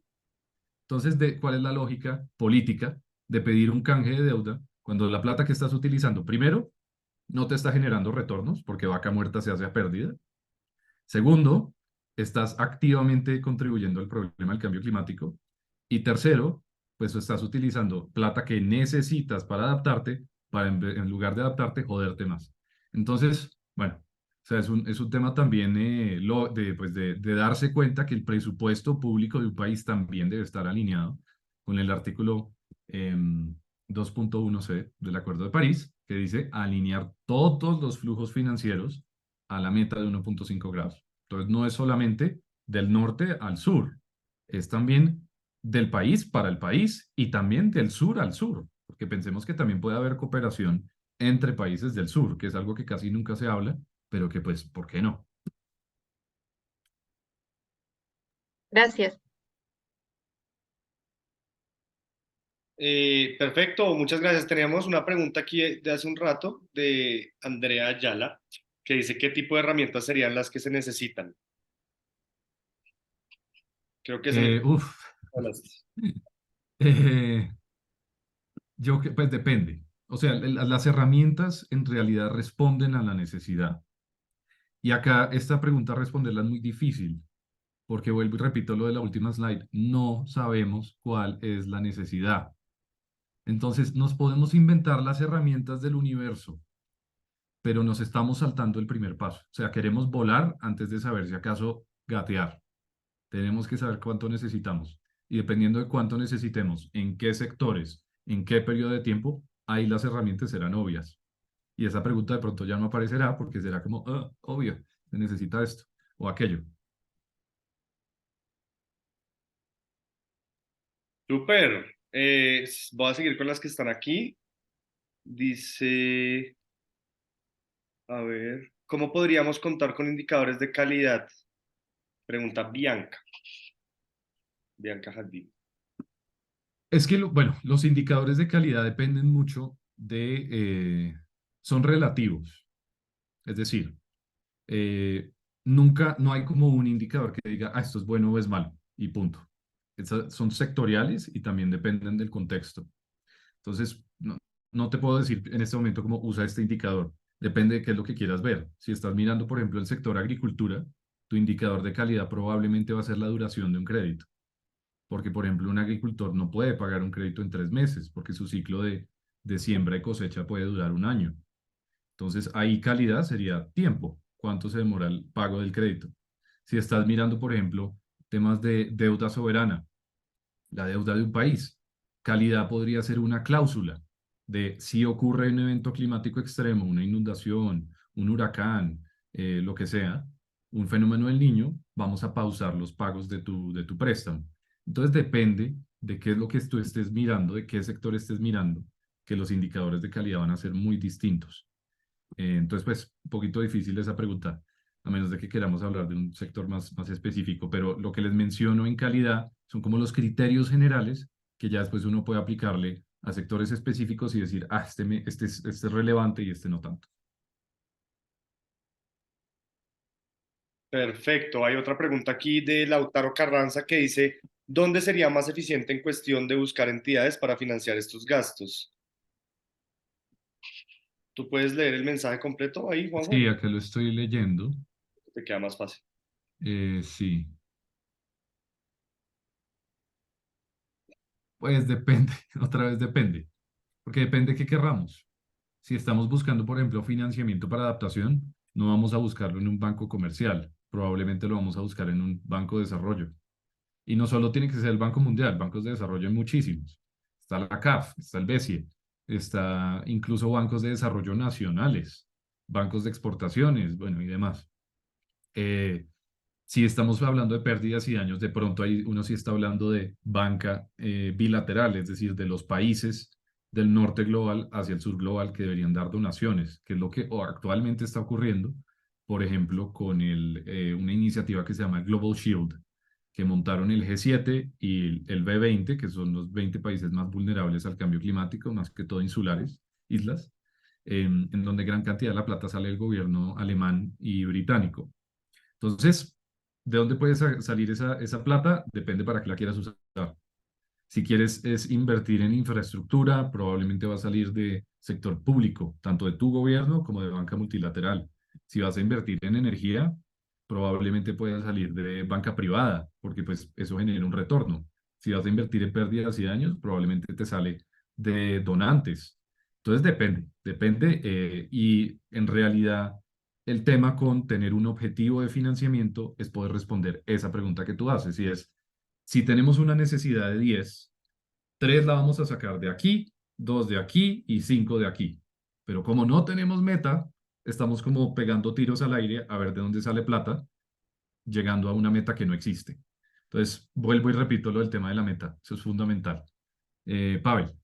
Entonces, ¿cuál es la lógica política de pedir un canje de deuda cuando la plata que estás utilizando, primero, no te está generando retornos porque vaca muerta se hace a pérdida? Segundo, estás activamente contribuyendo al problema del cambio climático. Y tercero, pues estás utilizando plata que necesitas para adaptarte, para en lugar de adaptarte, joderte más. Entonces, bueno, o sea, es un tema también pues de darse cuenta que el presupuesto público de un país también debe estar alineado con el artículo 2.1c del Acuerdo de París, que dice alinear todos los flujos financieros a la meta de 1.5 grados. Entonces, no es solamente del norte al sur, es también del país para el país y también del sur al sur, porque pensemos que también puede haber cooperación entre países del sur, que es algo que casi nunca se habla, pero que pues, ¿por qué no? Gracias. Perfecto, muchas gracias. Teníamos una pregunta aquí de hace un rato de Andrea Ayala, que dice qué tipo de herramientas serían las que se necesitan. Creo que se me... Uf, eh, yo que, pues depende. O sea, las herramientas en realidad responden a la necesidad. Y acá esta pregunta responderla es muy difícil, porque vuelvo y repito lo de la última slide, no sabemos cuál es la necesidad. Entonces, nos podemos inventar las herramientas del universo, pero nos estamos saltando el primer paso. O sea, queremos volar antes de saber si acaso gatear. Tenemos que saber cuánto necesitamos. Y dependiendo de cuánto necesitemos, en qué sectores, en qué periodo de tiempo, ahí las herramientas serán obvias. Y esa pregunta de pronto ya no aparecerá porque será como, obvio, se necesita esto o aquello. Súper. Voy a seguir con las que están aquí. Dice, a ver, ¿cómo podríamos contar con indicadores de calidad? Pregunta Bianca. Bianca Jardín. Es que, bueno, los indicadores de calidad dependen mucho son relativos. Es decir, nunca, no hay como un indicador que diga, esto es bueno o es malo, y punto. Son sectoriales y también dependen del contexto. Entonces, no te puedo decir en este momento cómo usa este indicador. Depende de qué es lo que quieras ver. Si estás mirando, por ejemplo, el sector agricultura, tu indicador de calidad probablemente va a ser la duración de un crédito. Porque, por ejemplo, un agricultor no puede pagar un crédito en 3 meses, porque su ciclo de siembra y cosecha puede durar un año. Entonces, ahí calidad sería tiempo, cuánto se demora el pago del crédito. Si estás mirando, por ejemplo, temas de deuda soberana, la deuda de un país, calidad podría ser una cláusula de si ocurre un evento climático extremo, una inundación, un huracán, lo que sea, un fenómeno del niño, vamos a pausar los pagos de tu préstamo. Entonces depende de qué es lo que tú estés mirando, de qué sector estés mirando, que los indicadores de calidad van a ser muy distintos. Entonces, pues, un poquito difícil esa pregunta, a menos de que queramos hablar de un sector más específico, pero lo que les menciono en calidad son como los criterios generales que ya después uno puede aplicarle a sectores específicos y decir, ah, este es relevante y este no tanto. Perfecto. Hay otra pregunta aquí de Lautaro Carranza que dice, ¿dónde sería más eficiente en cuestión de buscar entidades para financiar estos gastos? ¿Tú puedes leer el mensaje completo ahí, Juanjo? Sí, acá lo estoy leyendo. Te queda más fácil. Sí, pues depende, otra vez depende, porque depende qué querramos. Si estamos buscando, por ejemplo, financiamiento para adaptación, no vamos a buscarlo en un banco comercial, probablemente lo vamos a buscar en un banco de desarrollo. Y no solo tiene que ser el Banco Mundial, bancos de desarrollo hay muchísimos. Está la CAF, está el BESIE, está incluso bancos de desarrollo nacionales, bancos de exportaciones, bueno, y demás. Eh, si estamos hablando de pérdidas y daños, de pronto ahí uno sí está hablando de banca bilateral, es decir, de los países del norte global hacia el sur global que deberían dar donaciones, que es lo que actualmente está ocurriendo, por ejemplo, con una iniciativa que se llama Global Shield, que montaron el G7 y el B20, que son los 20 países más vulnerables al cambio climático, más que todo insulares, islas, en donde gran cantidad de la plata sale del gobierno alemán y británico. Entonces, ¿de dónde puede salir esa plata? Depende para qué la quieras usar. Si quieres es invertir en infraestructura, probablemente va a salir de sector público, tanto de tu gobierno como de banca multilateral. Si vas a invertir en energía, probablemente pueda salir de banca privada, porque pues eso genera un retorno. Si vas a invertir en pérdidas y daños, probablemente te sale de donantes. Entonces depende y en realidad el tema con tener un objetivo de financiamiento es poder responder esa pregunta que tú haces y es, si tenemos una necesidad de 10, 3 la vamos a sacar de aquí, 2 de aquí y 5 de aquí. Pero como no tenemos meta, estamos como pegando tiros al aire a ver de dónde sale plata, llegando a una meta que no existe. Entonces, vuelvo y repito lo del tema de la meta. Eso es fundamental. Pavel.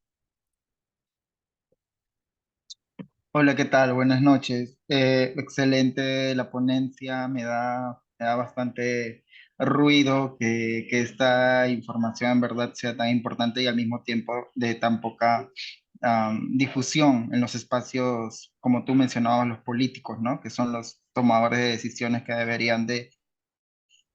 Hola, ¿qué tal? Buenas noches. Excelente la ponencia, me da bastante ruido que esta información en verdad sea tan importante y al mismo tiempo de tan poca difusión en los espacios, como tú mencionabas, los políticos, ¿no? Que son los tomadores de decisiones que deberían de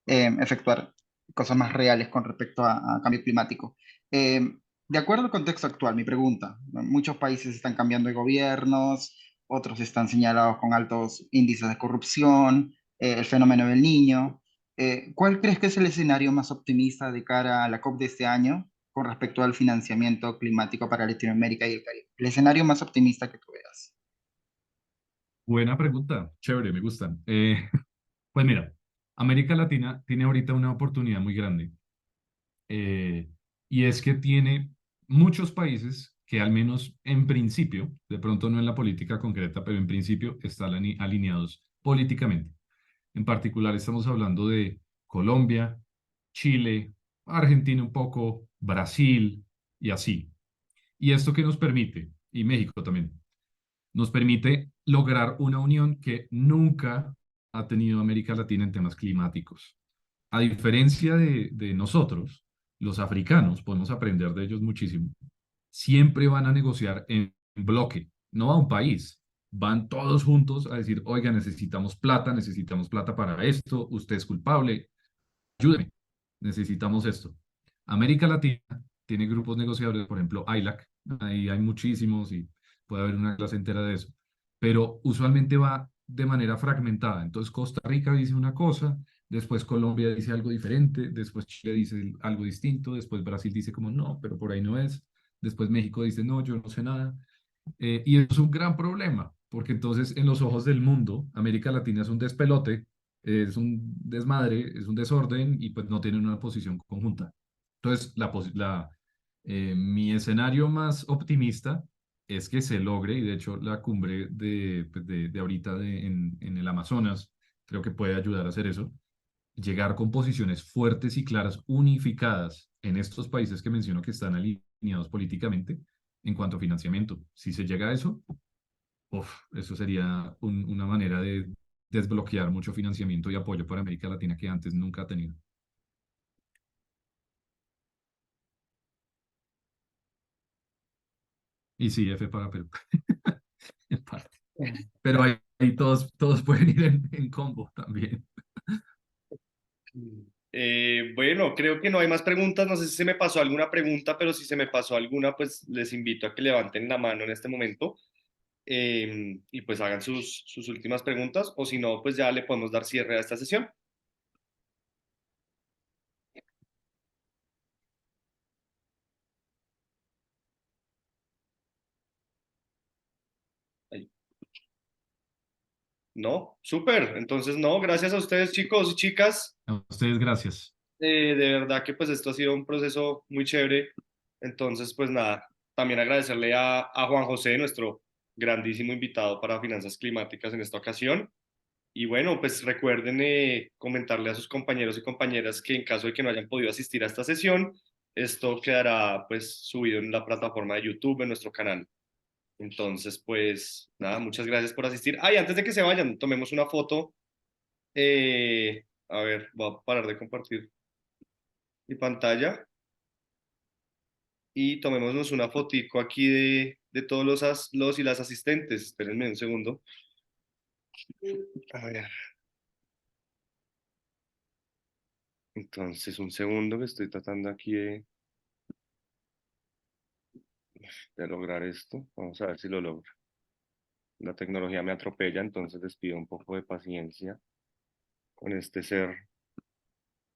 efectuar cosas más reales con respecto a cambio climático. De acuerdo al contexto actual, mi pregunta, ¿no? Muchos países están cambiando de gobiernos, otros están señalados con altos índices de corrupción, el fenómeno del niño. ¿Cuál crees que es el escenario más optimista de cara a la COP de este año con respecto al financiamiento climático para Latinoamérica y el Caribe? El escenario más optimista que tú veas. Buena pregunta. Chévere, me gustan. Pues mira, América Latina tiene ahorita una oportunidad muy grande eh, y es que tiene muchos países que al menos en principio, de pronto no en la política concreta, pero en principio están alineados políticamente. En particular estamos hablando de Colombia, Chile, Argentina un poco, Brasil y así. ¿Y esto qué nos permite? Y México también. Nos permite lograr una unión que nunca ha tenido América Latina en temas climáticos. A diferencia de nosotros, los africanos, podemos aprender de ellos muchísimo, siempre van a negociar en bloque, no a un país. Van todos juntos a decir, oiga, necesitamos plata para esto, usted es culpable, ayúdeme, necesitamos esto. América Latina tiene grupos negociadores, por ejemplo, ILAC, ahí hay muchísimos y puede haber una clase entera de eso, pero usualmente va de manera fragmentada. Entonces Costa Rica dice una cosa, después Colombia dice algo diferente, después Chile dice algo distinto, después Brasil dice como no, pero por ahí no es, después México dice no, yo no sé nada. Y eso es un gran problema, porque entonces en los ojos del mundo, América Latina es un despelote, es un desmadre, es un desorden y pues no tienen una posición conjunta. Entonces, mi escenario más optimista es que se logre, y de hecho la cumbre de ahorita en el Amazonas creo que puede ayudar a hacer eso, llegar con posiciones fuertes y claras, unificadas en estos países que menciono que están alineados políticamente en cuanto a financiamiento. Si se llega a eso, uf, eso sería una manera de desbloquear mucho financiamiento y apoyo para América Latina que antes nunca ha tenido. Y sí, F para Perú, en parte. Pero ahí todos pueden ir en combo también. Bueno, creo que no hay más preguntas. No sé si se me pasó alguna pregunta, pero si se me pasó alguna, pues les invito a que levanten la mano en este momento y pues hagan sus últimas preguntas, o si no, pues ya le podemos dar cierre a esta sesión. Ahí. No, súper. Entonces, no, gracias a ustedes, chicos y chicas. A ustedes, gracias. De verdad que pues esto ha sido un proceso muy chévere. Entonces, pues nada, también agradecerle a Juan José, nuestro grandísimo invitado para finanzas climáticas en esta ocasión. Y bueno, pues recuerden comentarle a sus compañeros y compañeras que en caso de que no hayan podido asistir a esta sesión, esto quedará pues subido en la plataforma de YouTube, en nuestro canal. Entonces, pues nada, muchas gracias por asistir. Ay, antes de que se vayan, tomemos una foto. A ver, voy a parar de compartir mi pantalla y tomémonos una fotico aquí de todos los y las asistentes. Espérenme un segundo. A ver. Entonces, un segundo que estoy tratando aquí de lograr esto. Vamos a ver si lo logro. La tecnología me atropella, entonces les pido un poco de paciencia con este ser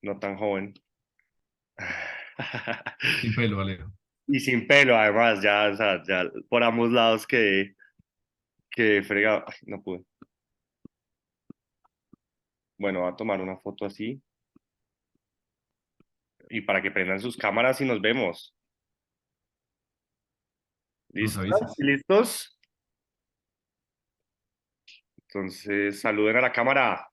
no tan joven. Sin pelo, Alejo. Y sin pelo, además, ya, o sea, ya por ambos lados que fregado. Ay, no pude. Bueno, voy a tomar una foto así. Y para que prendan sus cámaras y nos vemos. Nos ¿Listos? avisas. ¿Listos? Entonces, saluden a la cámara.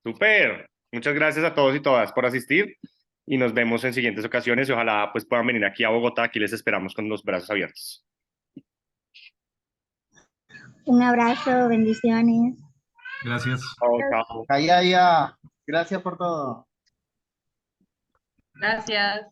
Super. Muchas gracias a todos y todas por asistir y nos vemos en siguientes ocasiones y ojalá pues puedan venir aquí a Bogotá. Aquí les esperamos con los brazos abiertos. Un abrazo, bendiciones. Gracias. Chao, chao. Ya, gracias por todo. Gracias.